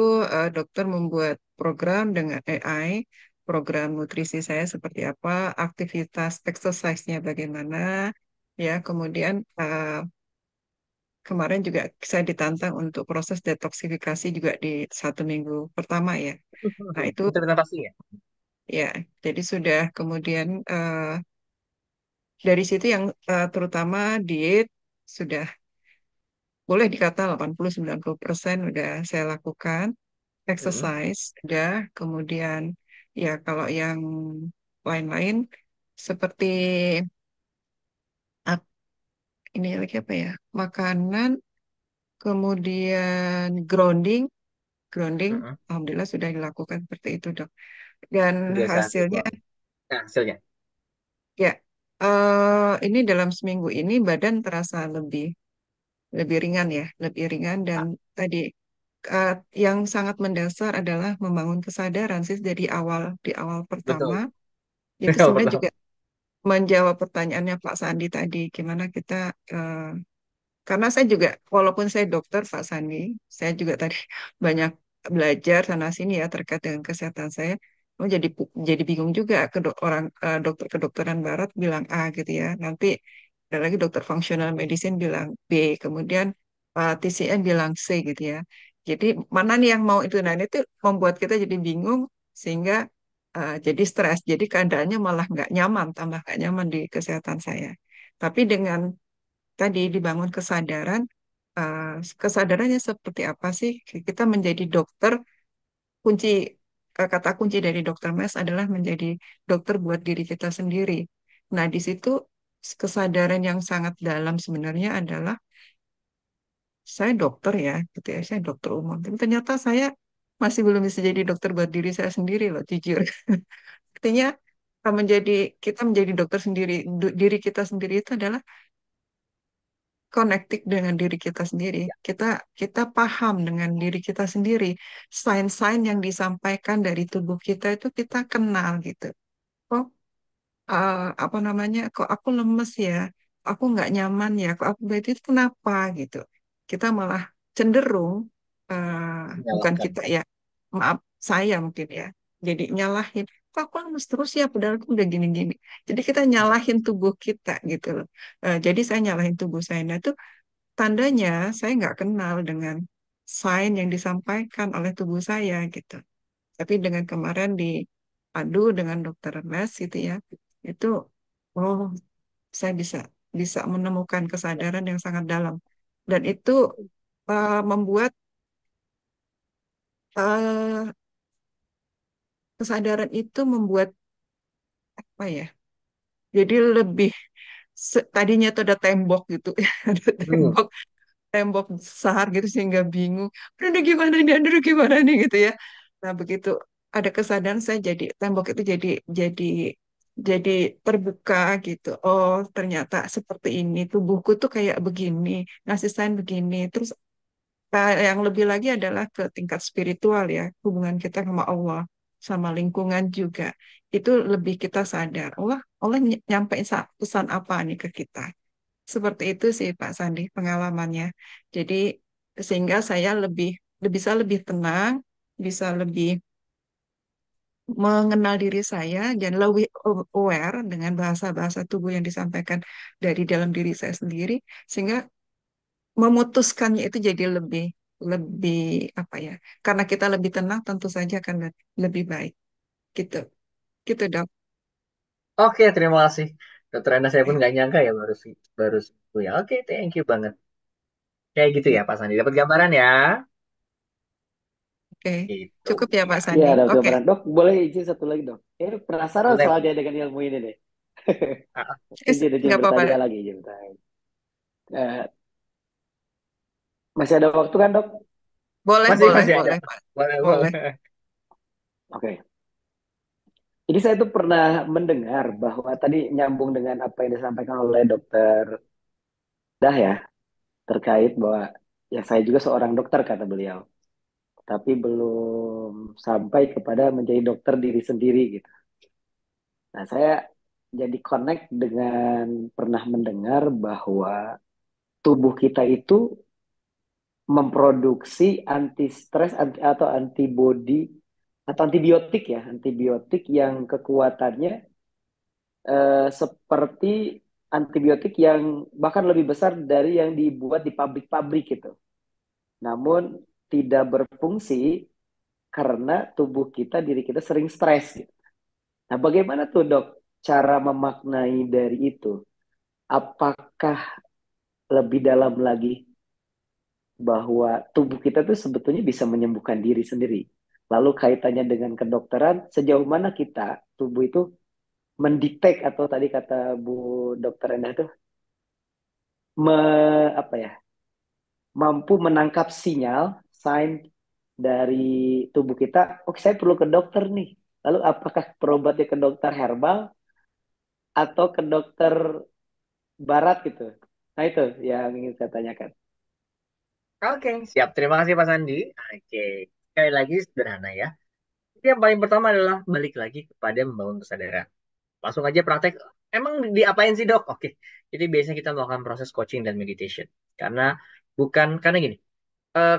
dokter membuat program dengan AI, program nutrisi saya seperti apa, aktivitas exercise-nya bagaimana, ya, kemudian kemarin juga saya ditantang untuk proses detoksifikasi juga di 1 minggu pertama ya. Nah itu Itu pasti ya. ya, jadi sudah kemudian dari situ yang terutama diet sudah boleh dikata 80-90% udah saya lakukan. Mm-mm. Exercise udah, kemudian ya kalau yang lain-lain seperti ap- ini lagi apa ya? Makanan, kemudian grounding, grounding, Mm-mm. alhamdulillah sudah dilakukan seperti itu, Dok. Dan Kebiasaan hasilnya ritual. Nah, hasilnya. ya ini dalam seminggu ini badan terasa lebih lebih ringan ya, lebih ringan dan tadi eh, yang sangat mendasar adalah membangun kesadaran sih dari awal di awal pertama Betul. itu Kalau sebenarnya pertama. juga menjawab pertanyaannya Pak Sandi tadi gimana kita eh, karena saya juga walaupun saya dokter Pak Sandi saya juga tadi banyak belajar sana sini ya terkait dengan kesehatan saya. Oh, jadi bingung juga orang dokter kedokteran barat bilang A gitu ya. Nanti ada lagi dokter functional medicine bilang B, kemudian TCM bilang C gitu ya. Jadi mana nih yang mau itu? Nah, itu membuat kita jadi bingung sehingga jadi stres. Jadi keadaannya malah nggak nyaman, tambah nggak nyaman di kesehatan saya. Tapi dengan tadi dibangun kesadaran, eh, kesadarannya seperti apa sih? Kita menjadi dokter, kunci kata kunci dari dokter Mes adalah menjadi dokter buat diri kita sendiri. Nah, di situ kesadaran yang sangat dalam sebenarnya adalah saya dokter ya, gitu ya, saya dokter umum. Tapi ternyata saya masih belum bisa jadi dokter buat diri saya sendiri loh, jujur. Artinya menjadi kita menjadi dokter sendiri, diri kita sendiri itu adalah connected dengan diri kita sendiri. Kita paham dengan diri kita sendiri. Sign-sign yang disampaikan dari tubuh kita itu kita kenal gitu. Oh, apa namanya? Kok aku lemes ya? Aku nggak nyaman ya? Kok aku berarti itu kenapa gitu? Kita malah cenderung bukan Menyalahkan. kita ya. Maaf, saya mungkin ya. Jadi nyalahin. Kok aku lemes terus ya? Padahal aku udah gini-gini. Jadi kita nyalahin tubuh kita gitu loh. Jadi saya nyalahin tubuh saya. Nah, itu tandanya saya nggak kenal dengan sign yang disampaikan oleh tubuh saya gitu. Tapi dengan kemarin diadu dengan dokter mes gitu ya, itu oh saya bisa bisa menemukan kesadaran yang sangat dalam dan itu membuat eh, kesadaran itu membuat apa ya? Jadi lebih tadinya tuh ada tembok gitu, ada Hmm. tembok besar gitu sehingga bingung. Aduh gimana nih, aduh gimana nih gitu ya. Nah begitu ada kesadaran saya jadi tembok itu jadi terbuka gitu. Oh ternyata seperti ini tubuhku tuh kayak begini, ngasih sign begini. Terus yang lebih lagi adalah ke tingkat spiritual ya hubungan kita sama Allah. sama lingkungan juga. Itu lebih kita sadar, Allah, Allah nyampein pesan apa nih ke kita. Seperti itu sih Pak Sandi pengalamannya. Jadi sehingga saya bisa lebih tenang, bisa lebih mengenal diri saya dan lebih aware dengan bahasa-bahasa tubuh yang disampaikan dari dalam diri saya sendiri, sehingga memutuskannya itu jadi lebih lebih apa ya? Karena kita lebih tenang, tentu saja akan lebih baik. Gitu, gitu dok. Oke, terima kasih. Dokter Anda saya pun nggak nyangka ya baru sembuh ya. Oke, thank you banget. Kayak gitu ya Oke, Pak Sandi. Dapat gambaran ya. oke. Gitu. Cukup ya Pak Iya, Sandi. ada Oke, gambaran. Dok, boleh izin satu lagi, Dok. Penasaran Boleh. soalnya dengan ilmu ini deh. Ah, Izin nggak apa-apa. bertanya lagi, izin bertanya. Eh, masih ada waktu kan, Dok? Boleh, masih boleh, masih ada. boleh Pak. Boleh, Boleh. boleh. Oke. Jadi saya tuh pernah mendengar bahwa tadi nyambung dengan apa yang disampaikan oleh Dokter Dah ya, terkait bahwa ya saya juga seorang dokter kata beliau, tapi belum sampai kepada menjadi dokter diri sendiri gitu. Nah, saya jadi connect dengan pernah mendengar bahwa tubuh kita itu memproduksi anti stres atau antibody atau antibiotik ya, antibiotik yang kekuatannya seperti antibiotik yang bahkan lebih besar dari yang dibuat di pabrik-pabrik gitu. Namun tidak berfungsi karena tubuh kita, diri kita sering stres gitu. Nah, bagaimana tuh dok cara memaknai dari itu? Apakah lebih dalam lagi bahwa tubuh kita tuh sebetulnya bisa menyembuhkan diri sendiri? Lalu kaitannya dengan kedokteran, sejauh mana kita tubuh itu mendetek atau tadi kata Bu Dokter Endah tuh me, apa ya mampu menangkap sinyal, sign dari tubuh kita. Oke, saya perlu ke dokter nih. Lalu apakah berobatnya ke dokter herbal atau ke dokter barat gitu? Nah itu yang ingin saya tanyakan. Oke, siap. Terima kasih Pak Sandi. Oke, sekali lagi sederhana ya. Jadi yang paling pertama adalah balik lagi kepada membangun kesadaran. Langsung aja praktek. Emang diapain sih dok? Oke, jadi biasanya kita melakukan proses coaching dan meditation. Karena gini,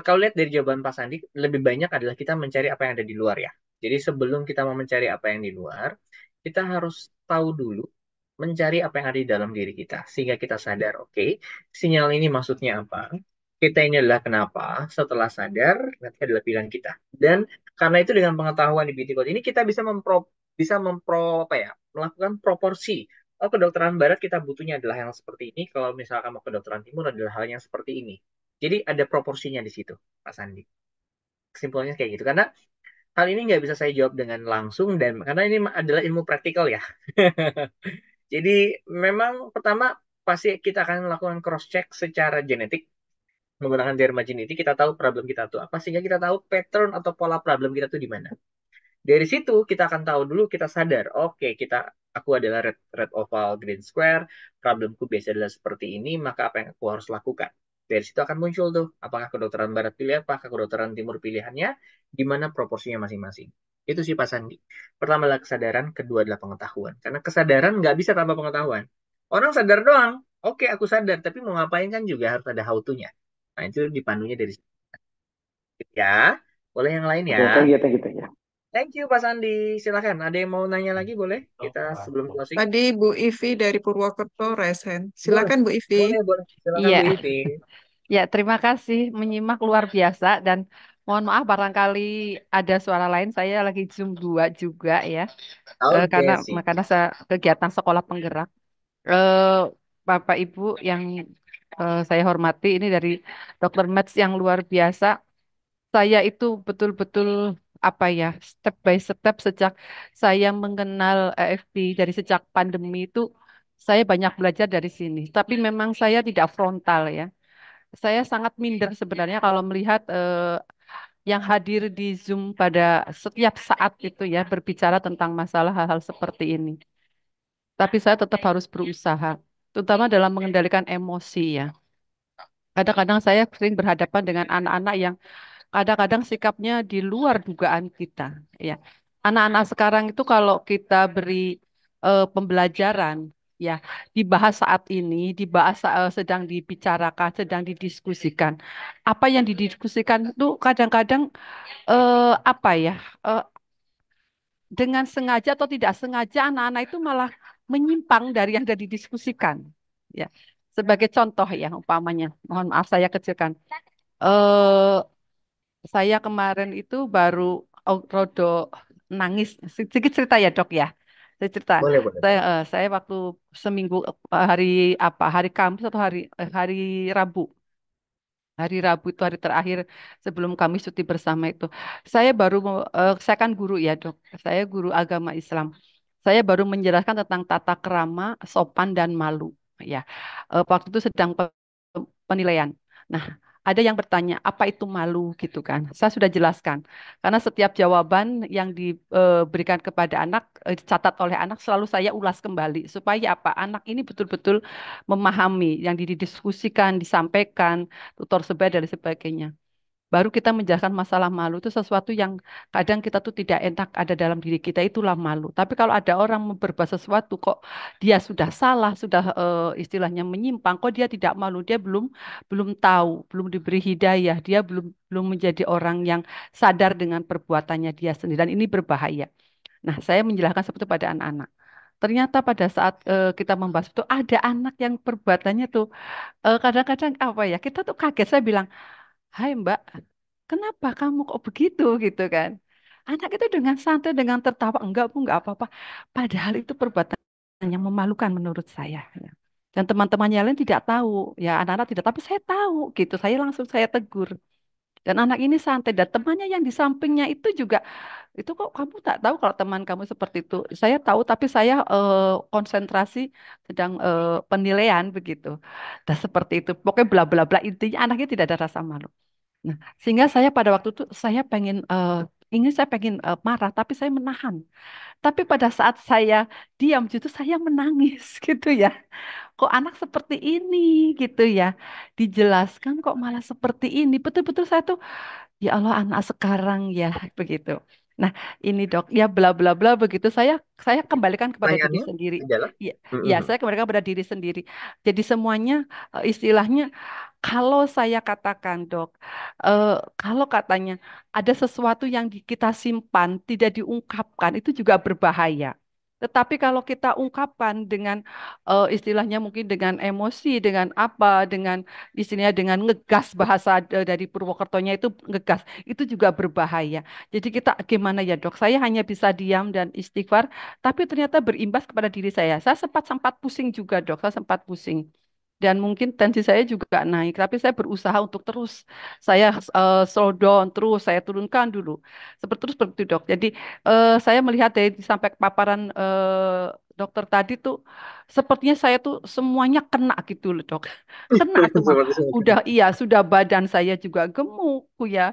kalau lihat dari jawaban Pak Sandi, lebih banyak adalah kita mencari apa yang ada di luar ya. Jadi sebelum kita mau mencari apa yang di luar, kita harus tahu dulu mencari apa yang ada di dalam diri kita. Sehingga kita sadar, oke, sinyal ini maksudnya apa? Kita ini adalah kenapa? Setelah sadar, nanti adalah pilihan kita. Dan karena itu dengan pengetahuan di BT Code ini, kita apa ya, melakukan proporsi. Oh, kedokteran barat kita butuhnya adalah yang seperti ini. Kalau misalkan mau kedokteran timur adalah hal yang seperti ini. Jadi ada proporsinya di situ, Pak Sandi. Kesimpulannya kayak gitu. Karena hal ini nggak bisa saya jawab dengan langsung dan karena ini adalah ilmu praktikal ya. Jadi memang pertama pasti kita akan melakukan cross check secara genetik menggunakan derma genetik kita tahu problem kita tuh apa sehingga kita tahu pattern atau pola problem kita tuh di mana. Dari situ kita akan tahu dulu kita sadar, oke aku adalah red oval green square, problemku biasa adalah seperti ini, maka apa yang aku harus lakukan? Dari situ akan muncul tuh, apakah kedokteran barat pilih apakah kedokteran timur pilihannya, di mana proporsinya masing-masing. Itu sih Pak Sandi. Pertama adalah kesadaran, kedua adalah pengetahuan. Karena kesadaran nggak bisa tanpa pengetahuan. Orang sadar doang, oke aku sadar, tapi mau ngapain kan juga harus ada how to-nya. Nah itu dipandunya dari situ ya. Boleh yang lain ya. Oke, thank you, thank you, thank you. Thank you Pak Sandi. Silakan. Ada yang mau nanya lagi boleh? Kita sebelum closing. Tadi Bu Ivi dari Purwokerto resen. Boleh, Silakan Bu Ivi. boleh. Silakan Iya, Bu Ivi. ya terima kasih menyimak luar biasa dan mohon maaf barangkali ada suara lain. Saya lagi Zoom 2 juga ya, Oke, sih. karena kegiatan sekolah penggerak. Eh, Bapak Ibu yang saya hormati, ini dari Dr. Mets yang luar biasa. Saya itu betul-betul apa ya, step by step sejak saya mengenal AFP dari sejak pandemi itu saya banyak belajar dari sini. Tapi memang saya tidak frontal ya. Saya sangat minder sebenarnya kalau melihat yang hadir di Zoom pada setiap saat itu ya berbicara tentang masalah hal-hal seperti ini. Tapi saya tetap harus berusaha, terutama dalam mengendalikan emosi ya. Kadang-kadang saya sering berhadapan dengan anak-anak yang kadang-kadang sikapnya di luar dugaan kita, ya. anak-anak sekarang itu kalau kita beri pembelajaran, ya, dibahas saat ini, sedang dibicarakan, sedang didiskusikan. Apa yang didiskusikan itu kadang-kadang apa ya? eh, dengan sengaja atau tidak sengaja anak-anak itu malah menyimpang dari yang sudah didiskusikan. Ya, sebagai contoh ya, umpamanya, mohon maaf saya kecilkan. Eh, saya kemarin itu baru rodo nangis. Sedikit cerita ya dok ya. Saya cerita. Boleh, boleh. Saya waktu seminggu hari apa? Hari Kamis atau hari Rabu. Hari Rabu itu hari terakhir sebelum kami cuti bersama itu. Saya kan guru ya dok. Saya guru agama Islam. Saya baru menjelaskan tentang tata krama, sopan dan malu. Ya, waktu itu sedang penilaian. Nah, ada yang bertanya, apa itu malu gitu kan? Saya sudah jelaskan. Karena setiap jawaban yang diberikan kepada anak, dicatat oleh anak, selalu saya ulas kembali. Supaya apa? Anak ini betul-betul memahami yang didiskusikan, disampaikan, tutor sebaya dan sebagainya. Baru kita menjelaskan masalah malu itu sesuatu yang kadang kita tuh tidak enak ada dalam diri kita, itulah malu. Tapi kalau ada orang berbuat sesuatu kok dia sudah salah, sudah istilahnya menyimpang, kok dia tidak malu, dia belum belum tahu, belum diberi hidayah, dia belum belum menjadi orang yang sadar dengan perbuatannya dia sendiri dan ini berbahaya. Nah, saya menjelaskan seperti itu pada anak-anak. Ternyata pada saat kita membahas itu ada anak yang perbuatannya tuh kadang-kadang apa ya, kita tuh kaget. Saya bilang, "Hai Mbak, kenapa kamu kok begitu?" gitu kan. Anak itu dengan santai, dengan tertawa, enggak Bu, enggak apa-apa. Padahal itu perbuatan yang memalukan menurut saya. Ya. Dan teman-temannya lain tidak tahu, ya anak-anak tidak, tapi saya tahu gitu. Saya tegur. Dan anak ini santai dan temannya yang di sampingnya itu juga itu kok kamu tak tahu kalau teman kamu seperti itu. Saya tahu tapi saya konsentrasi sedang penilaian begitu. Dan seperti itu. Pokoknya bla bla bla intinya anaknya tidak ada rasa malu. Nah, sehingga saya pada waktu itu saya pengen marah tapi saya menahan. Tapi pada saat saya diam itu saya menangis gitu ya. Kok anak seperti ini gitu ya. Dijelaskan kok malah seperti ini. Betul-betul saya tuh ya Allah anak sekarang ya begitu. Nah, ini dok, ya bla bla bla begitu. Saya kembalikan kepada diri Pertanyaannya sendiri. adalah, Ya, ya mm-mm. saya kembalikan kepada diri sendiri. Jadi semuanya istilahnya kalau saya katakan dok, eh, kalau katanya ada sesuatu yang kita simpan tidak diungkapkan itu juga berbahaya. Tetapi kalau kita ungkapkan dengan istilahnya mungkin dengan emosi, dengan apa, dengan istilahnya dengan ngegas bahasa dari Purwokertonya itu ngegas, itu juga berbahaya. Jadi kita gimana ya dok? Saya hanya bisa diam dan istighfar, tapi ternyata berimbas kepada diri saya. Saya sempat sempat pusing juga dok, saya sempat pusing. Dan mungkin tensi saya juga naik, tapi saya berusaha untuk terus saya slow down terus, saya turunkan dulu. Seperti itu dok. Jadi saya melihat dari sampai paparan dokter tadi tuh sepertinya saya tuh semuanya kena gitu loh dok. Kena semua. Seperti semacam Udah iya, sudah badan saya juga gemuk ya.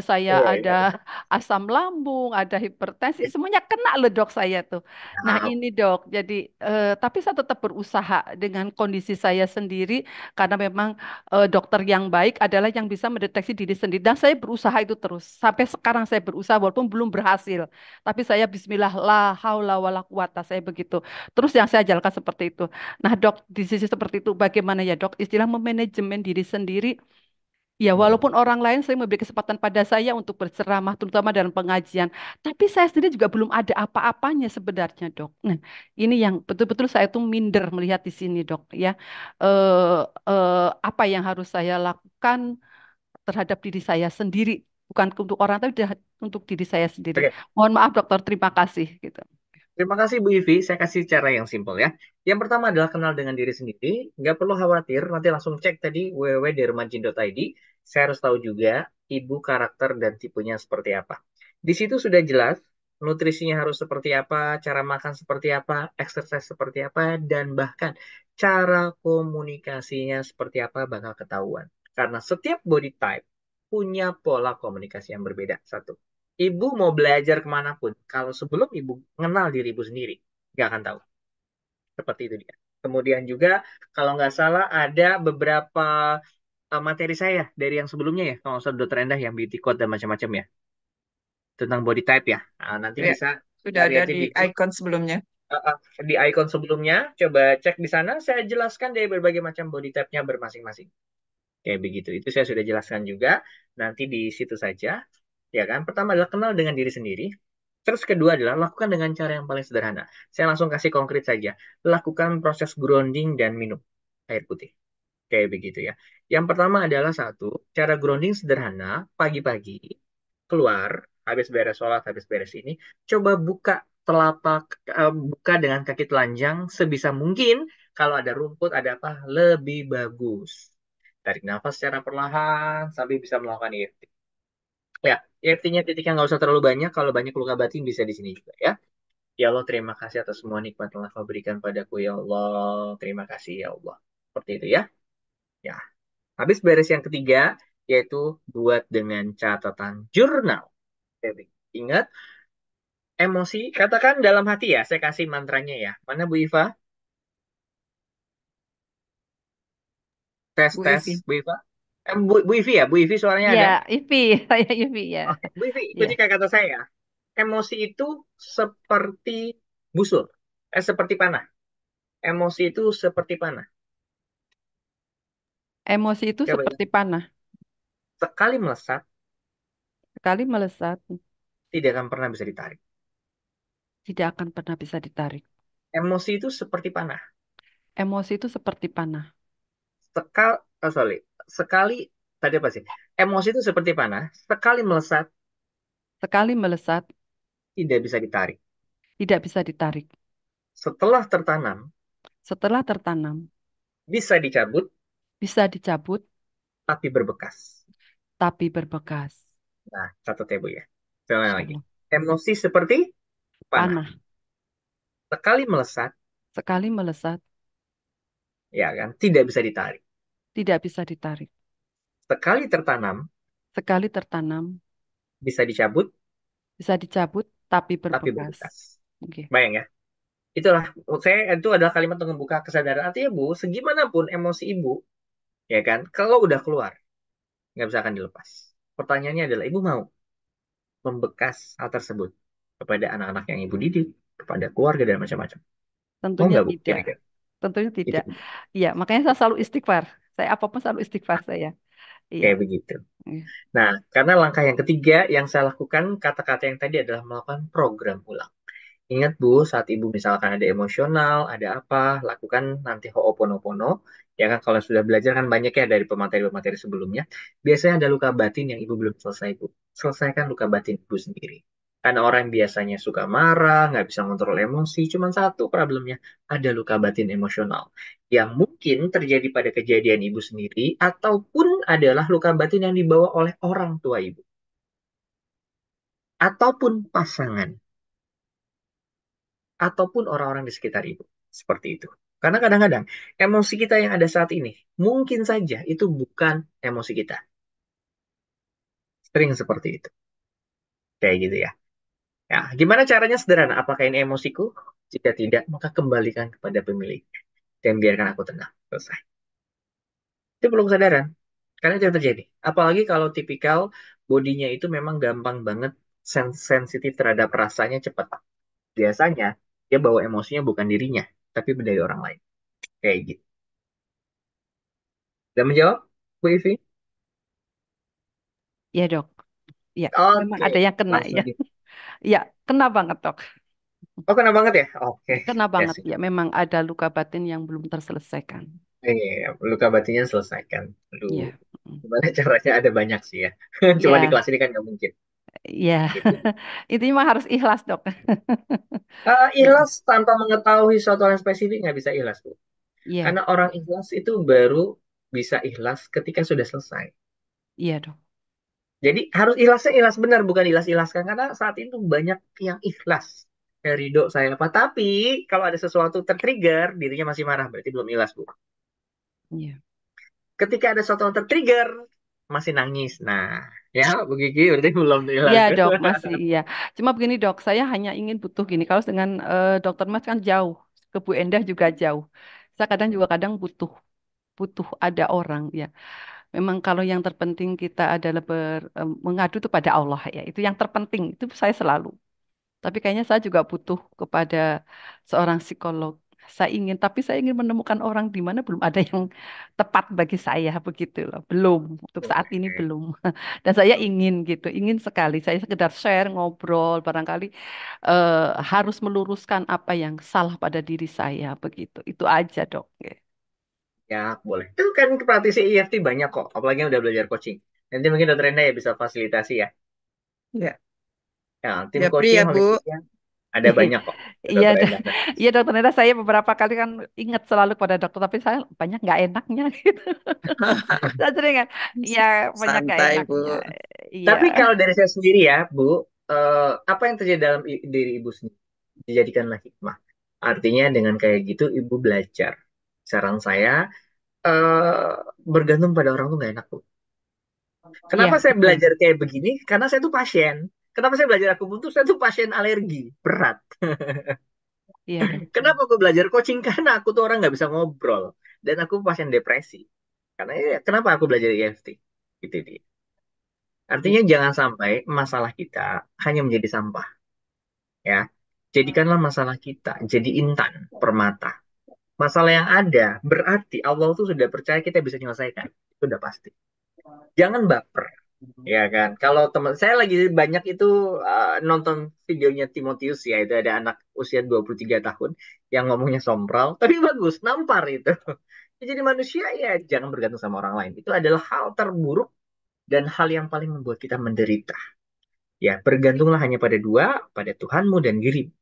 Saya iya, ada iya. asam lambung, ada hipertensi, semuanya kena loh dok saya tuh. Nah Nah, ini dok, jadi tapi saya tetap berusaha dengan kondisi saya sendiri karena memang dokter yang baik adalah yang bisa mendeteksi diri sendiri dan saya berusaha itu terus. Sampai sekarang saya berusaha walaupun belum berhasil. Tapi saya bismillah la haula wala quwata saya begitu. Terus yang saya jalankan seperti itu. Nah, dok, di sisi seperti itu bagaimana ya, dok? Istilah memanajemen diri sendiri. Ya, mm, walaupun orang lain sering memberi kesempatan pada saya untuk berceramah, terutama dalam pengajian, tapi saya sendiri juga belum ada apa-apanya sebenarnya, dok. Nah, ini yang betul-betul saya tuh minder melihat di sini, dok. Ya, apa yang harus saya lakukan terhadap diri saya sendiri, bukan untuk orang, tapi untuk diri saya sendiri. oke. Mohon maaf, dokter. Terima kasih. Gitu. Terima kasih Bu Ivi. Saya kasih cara yang simpel ya. Yang pertama adalah kenal dengan diri sendiri. Nggak perlu khawatir. Nanti langsung cek tadi www.dermajin.id. Saya harus tahu juga ibu karakter dan tipenya seperti apa. Di situ sudah jelas nutrisinya harus seperti apa, cara makan seperti apa, exercise seperti apa, dan bahkan cara komunikasinya seperti apa bakal ketahuan. Karena setiap body type punya pola komunikasi yang berbeda. Satu. Ibu mau belajar kemanapun, kalau sebelum ibu mengenal diri ibu sendiri, nggak akan tahu. Seperti itu dia. Kemudian juga, kalau nggak salah, ada beberapa materi saya dari yang sebelumnya ya, kalau nggak salah Dokter Endah yang beauty code dan macam-macam ya. tentang body type ya. Nah, nanti Ya, bisa sudah cari ada aja di di grup. icon sebelumnya. Di icon sebelumnya, coba cek di sana. Saya jelaskan dari berbagai macam body type-nya bermasing-masing. Kayak begitu. Itu saya sudah jelaskan juga. Nanti di situ saja. Ya kan? Pertama adalah kenal dengan diri sendiri. Terus kedua adalah lakukan dengan cara yang paling sederhana. Saya langsung kasih konkret saja. Lakukan proses grounding dan minum air putih. Kayak begitu ya. Yang pertama adalah satu, cara grounding sederhana, pagi-pagi, keluar, habis beres sholat, habis beres ini, coba buka telapak, buka dengan kaki telanjang sebisa mungkin. Kalau ada rumput, ada apa, lebih bagus. Tarik nafas secara perlahan, sampai bisa melakukan EFT. Ya, EFT-nya titiknya nggak usah terlalu banyak, kalau banyak luka batin bisa di sini juga ya. Ya Allah, terima kasih atas semua nikmat yang Engkau berikan padaku ya Allah. Terima kasih ya Allah. Seperti itu ya. Ya, habis beres yang ketiga, yaitu buat dengan catatan jurnal. Jadi, ingat, emosi, katakan dalam hati ya, saya kasih mantranya ya. Mana Bu Iva? Tes, Bu tes, Evi. Bu Iva. Bu Ivi ya, Bu Ivi suaranya Ya, ada. Ivi, saya Ivi ya. Oke, Bu Ivi, Ya. ikuti kata saya. Emosi itu seperti busur. Seperti panah. Emosi itu seperti panah. Emosi itu Coba ya. seperti panah, Sekali melesat, sekali melesat, tidak akan pernah bisa ditarik. tidak akan pernah bisa ditarik. Emosi itu seperti panah. Emosi itu seperti panah. Sorry. Sekali, tadi apa sih? Emosi itu seperti panah. Sekali melesat, Sekali melesat, tidak bisa ditarik. tidak bisa ditarik. Setelah tertanam, Setelah tertanam, bisa dicabut, bisa dicabut, tapi berbekas. tapi berbekas. Nah, catat ya Bu ya. Saya ulang lagi. Insyaallah. Emosi seperti panah. Panah. Sekali melesat, Sekali melesat, ya kan, tidak bisa ditarik. tidak bisa ditarik. Sekali tertanam, Sekali tertanam, bisa dicabut, bisa dicabut, tapi tapi berbekas. berbekas. Oke. Bayang ya. Itulah, saya itu adalah kalimat untuk membuka kesadaran. Artinya Bu, segimanapun emosi Ibu, ya kan, kalau udah keluar, nggak bisa akan dilepas. Pertanyaannya adalah, Ibu mau membekas hal tersebut kepada anak-anak yang Ibu didik, kepada keluarga dan macam-macam. Mau Tentunya nggak Bu? tidak. Kira-kira. Tentunya Itu tidak. Iya, makanya saya selalu istighfar. Saya apapun selalu istighfar saya. Iya. kayak begitu. Iya. Nah, karena langkah yang ketiga yang saya lakukan, kata-kata yang tadi adalah melakukan program ulang. Ingat Bu, saat Ibu misalkan ada emosional, ada apa, lakukan nanti Ho'oponopono. Ya kan, kalau sudah belajar kan banyak ya dari pemateri-pemateri sebelumnya. Biasanya ada luka batin yang Ibu belum selesai, Bu. Selesaikan luka batin Ibu sendiri. Karena orang yang biasanya suka marah, nggak bisa kontrol emosi, cuma satu problemnya, ada luka batin emosional. Yang mungkin terjadi pada kejadian Ibu sendiri, ataupun adalah luka batin yang dibawa oleh orang tua Ibu. Ataupun pasangan. Ataupun orang-orang di sekitar Ibu. Seperti itu. Karena kadang-kadang emosi kita yang ada saat ini, mungkin saja itu bukan emosi kita. Sering seperti itu. Kayak gitu ya. Ya, gimana caranya sederhana? Apakah ini emosiku? Jika tidak, maka kembalikan kepada pemilik. Dan biarkan aku tenang. Selesai. Itu perlu kesadaran. Karena itu yang terjadi. Apalagi kalau tipikal bodinya itu memang gampang banget sensitif terhadap rasanya cepat. Biasanya, dia bawa emosinya bukan dirinya, tapi dari orang lain. Kayak gitu. Dan menjawab, Bu Ivi? Iya, Dok. Iya, memang Oke, ada yang kena langsung ya. di. Iya, kena banget, Dok. Oh, kena banget ya? Oke, Kena ya banget. sih. Ya, memang ada luka batin yang belum terselesaikan. Iya, luka batinnya selesaikan. Aduh, Iya. Mm. gimana caranya ada banyak sih ya. Cuma di Iya, kelas ini kan nggak mungkin. iya. Gitu. Intinya mah harus ikhlas, Dok. Ikhlas tanpa mengetahui suatu hal yang spesifik nggak bisa ikhlas, Bu. Iya, Karena orang ikhlas itu baru bisa ikhlas ketika sudah selesai. iya, Dok. Jadi harus ikhlasnya ikhlas benar, bukan ikhlas-ikhlaskan. Karena saat itu banyak yang ikhlas. Kayak Ridho saya apa. Tapi kalau ada sesuatu tertrigger, dirinya masih marah. Berarti belum ikhlas, Bu. Iya. Ketika ada sesuatu yang tertrigger, masih nangis. Nah, ya Bu Gigi berarti belum Iya, ikhlas. Dok, masih iya. Cuma begini, Dok, saya hanya ingin butuh gini. Kalau dengan Dokter Mas kan jauh, ke Bu Endah juga jauh. Saya kadang juga kadang butuh butuh ada orang ya. memang kalau yang terpenting kita adalah mengadu itu pada Allah ya. Itu yang terpenting. Itu saya selalu. Tapi kayaknya saya juga butuh kepada seorang psikolog. Tapi saya ingin menemukan orang di mana belum ada yang tepat bagi saya begitu loh. Belum, untuk saat ini Oke. belum. Dan saya ingin gitu, ingin sekali. Saya sekedar share, ngobrol, barangkali harus meluruskan apa yang salah pada diri saya begitu. Itu aja dok. Ya. Ya, boleh. Itu kan praktisi EFT banyak kok, apalagi yang udah belajar coaching. Nanti mungkin Dokter Enda ya bisa fasilitasi ya. Ya, Ya, tim Japri coaching ya Bu. holistiknya ada banyak kok. Iya, Dokter Enda. iya dokter Neda, saya beberapa kali kan ingat selalu pada dokter, tapi saya banyak nggak enaknya gitu. Saya sering kan, iya banyak nggak Santai Bu. enaknya. Iya, Tapi kalau dari saya sendiri ya, Bu, apa yang terjadi dalam diri Ibu sendiri dijadikanlah hikmah. Artinya dengan kayak gitu Ibu belajar. Saran saya, bergantung pada orang tuh nggak enak, Bu. iya Kenapa saya betul. belajar kayak begini? Karena saya tuh pasien. Kenapa saya belajar akupuntur? Saya tuh pasien alergi berat. Iya betul. Kenapa aku belajar coaching? Karena aku tuh orang nggak bisa ngobrol. Dan aku pasien depresi. Karena ya, kenapa aku belajar EFT? Gitu dia. Iya, Artinya jangan sampai masalah kita hanya menjadi sampah. Ya, jadikanlah masalah kita jadi intan permata. Masalah yang ada berarti Allah tuh sudah percaya kita bisa menyelesaikan. Itu udah pasti. Jangan baper. Ya kan, kalau teman saya lagi banyak itu nonton videonya Timotius ya, itu ada anak usia 23 tahun yang ngomongnya sombral, tapi bagus, nampar itu. Ya, jadi manusia ya jangan bergantung sama orang lain. Itu adalah hal terburuk dan hal yang paling membuat kita menderita. Ya, bergantunglah hanya pada dua, pada Tuhanmu dan dirimu.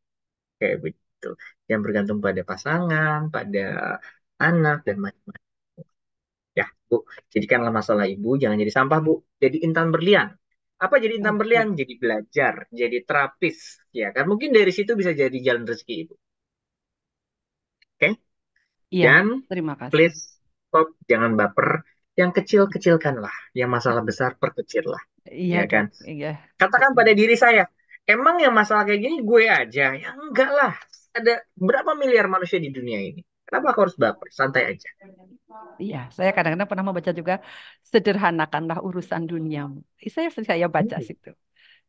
Kayak begitu. Yang bergantung pada pasangan, pada anak, dan macam-macam. Ya, Bu, jadikanlah masalah Ibu, jangan jadi sampah, Bu. Jadi intan berlian. Apa jadi intan berlian? Oke. Jadi belajar, jadi terapis. Ya kan, mungkin dari situ bisa jadi jalan rezeki Ibu. Oke? iya. Dan Terima kasih. please, stop, jangan baper. Yang kecil-kecilkanlah. Yang masalah besar, perkecillah. Iya Ya dok, kan? iya Katakan betul. pada diri saya, emang yang masalah kayak gini gue aja. Ya enggak lah. Ada berapa miliar manusia di dunia ini? Kenapa aku harus baper? Santai aja. Iya, saya kadang-kadang pernah membaca juga sederhanakanlah urusan duniamu. Saya baca Hmm. situ.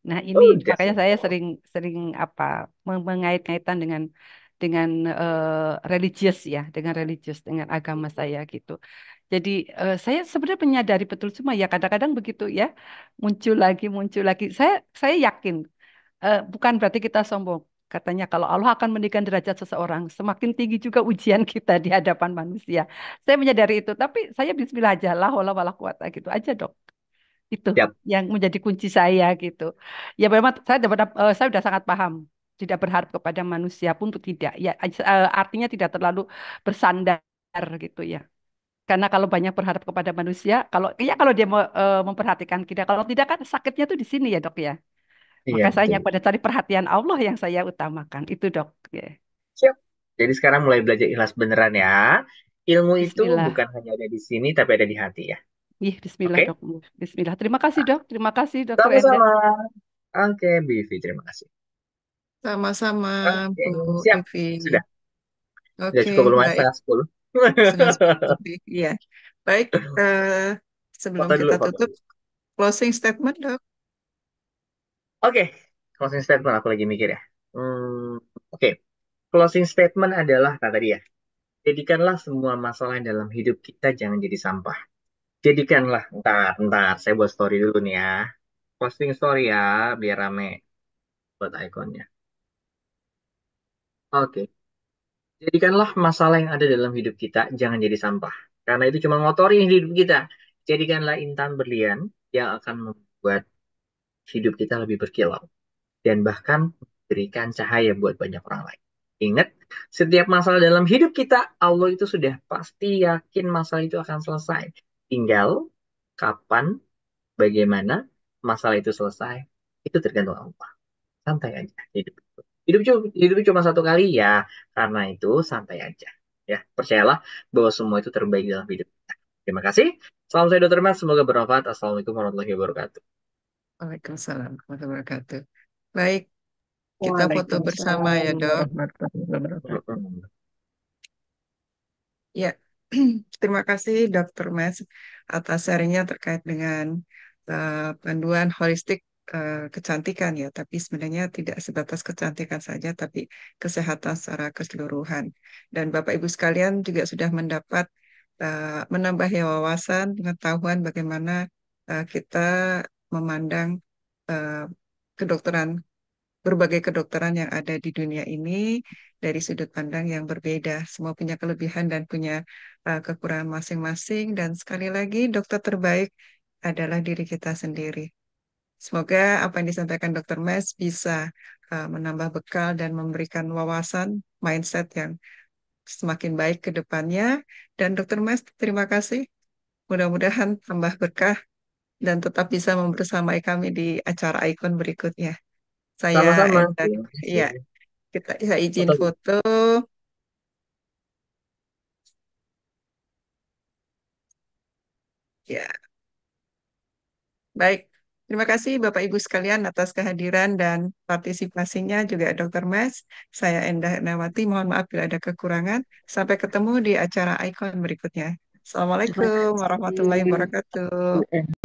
Nah, ini Udah makanya saya simple. sering sering apa mengait-ngaitan dengan religius ya, dengan agama saya gitu. Jadi saya sebenarnya menyadari betul cuma ya kadang-kadang begitu ya muncul lagi. Saya yakin bukan berarti kita sombong. Katanya kalau Allah akan meninggikan derajat seseorang, semakin tinggi juga ujian kita di hadapan manusia. Saya menyadari itu, tapi saya bismillah aja, la haula wala quwata gitu aja, Dok. Itu Siap. yang menjadi kunci saya gitu. Ya memang saya sudah sangat paham. Tidak berharap kepada manusia pun tidak. Ya artinya tidak terlalu bersandar gitu ya. Karena kalau banyak berharap kepada manusia, kalau dia memperhatikan kita, kalau tidak kan sakitnya tuh di sini ya dok ya. Iya, Maka saya betul. hanya pada cari perhatian Allah yang saya utamakan. Itu dok. Ya. Siap. Jadi sekarang mulai belajar ikhlas beneran ya. Ilmu itu Bismillah. bukan hanya ada di sini, tapi ada di hati ya. Ih, Bismillah Oke? dok. Bismillah. Terima kasih dok. Terima kasih dokter Enda. Sama-sama. Oke, Bivi. Terima kasih. Sama-sama Oke, Bu siap. Evi. Sudah Oke, cukup lumayan baik. setengah 10. Sudah 10 lebih. Iya. Baik, sebelum Foto dulu, kita foto tutup, dulu. closing statement, Dok. Oke, closing statement aku lagi mikir ya. Oke, closing statement adalah, nah tadi ya, jadikanlah semua masalah dalam hidup kita jangan jadi sampah. Jadikanlah, ntar, saya buat story dulu nih ya. Posting story ya, biar rame buat ikonnya. Oke, jadikanlah masalah yang ada dalam hidup kita jangan jadi sampah. Karena itu cuma ngotori hidup kita. Jadikanlah intan berlian yang akan membuat hidup kita lebih berkilau. Dan bahkan memberikan cahaya buat banyak orang lain. Ingat, setiap masalah dalam hidup kita, Allah itu sudah pasti yakin masalah itu akan selesai. Tinggal kapan, bagaimana masalah itu selesai, itu tergantung Allah. Santai aja hidup. Hidup cuma satu kali ya, karena itu santai aja. Ya, percayalah bahwa semua itu terbaik dalam hidup kita. Terima kasih. Salam saya Dr. Mas, semoga bermanfaat. Assalamualaikum warahmatullahi wabarakatuh. Waalaikumsalam warahmatullahi wabarakatuh. Baik, kita foto bersama Waalaikumsalam ya, Dok. warahmatullahi wabarakatuh. Ya. Terima kasih Dr. Mes atas sharingnya terkait dengan panduan holistik kecantikan ya, tapi sebenarnya tidak sebatas kecantikan saja, tapi kesehatan secara keseluruhan. Dan Bapak Ibu sekalian juga sudah mendapat menambah wawasan, pengetahuan bagaimana kita memandang uh, kedokteran berbagai kedokteran yang ada di dunia ini dari sudut pandang yang berbeda. Semua punya kelebihan dan punya kekurangan masing-masing. Dan sekali lagi, dokter terbaik adalah diri kita sendiri. Semoga apa yang disampaikan Dokter Mes bisa menambah bekal dan memberikan wawasan, mindset yang semakin baik ke depannya. Dan Dokter Mes, terima kasih. Mudah-mudahan tambah berkah dan tetap bisa membersamai kami di acara Ikon berikutnya. Saya Sama-sama. Enda, Terima kasih. ya, saya izin Foto. foto. Ya, baik. Terima kasih Bapak Ibu sekalian atas kehadiran dan partisipasinya juga Dr. Mas. Saya Endah Hernawati, mohon maaf bila ada kekurangan. Sampai ketemu di acara Ikon berikutnya. Terima Assalamualaikum warahmatullahi kasih. wabarakatuh.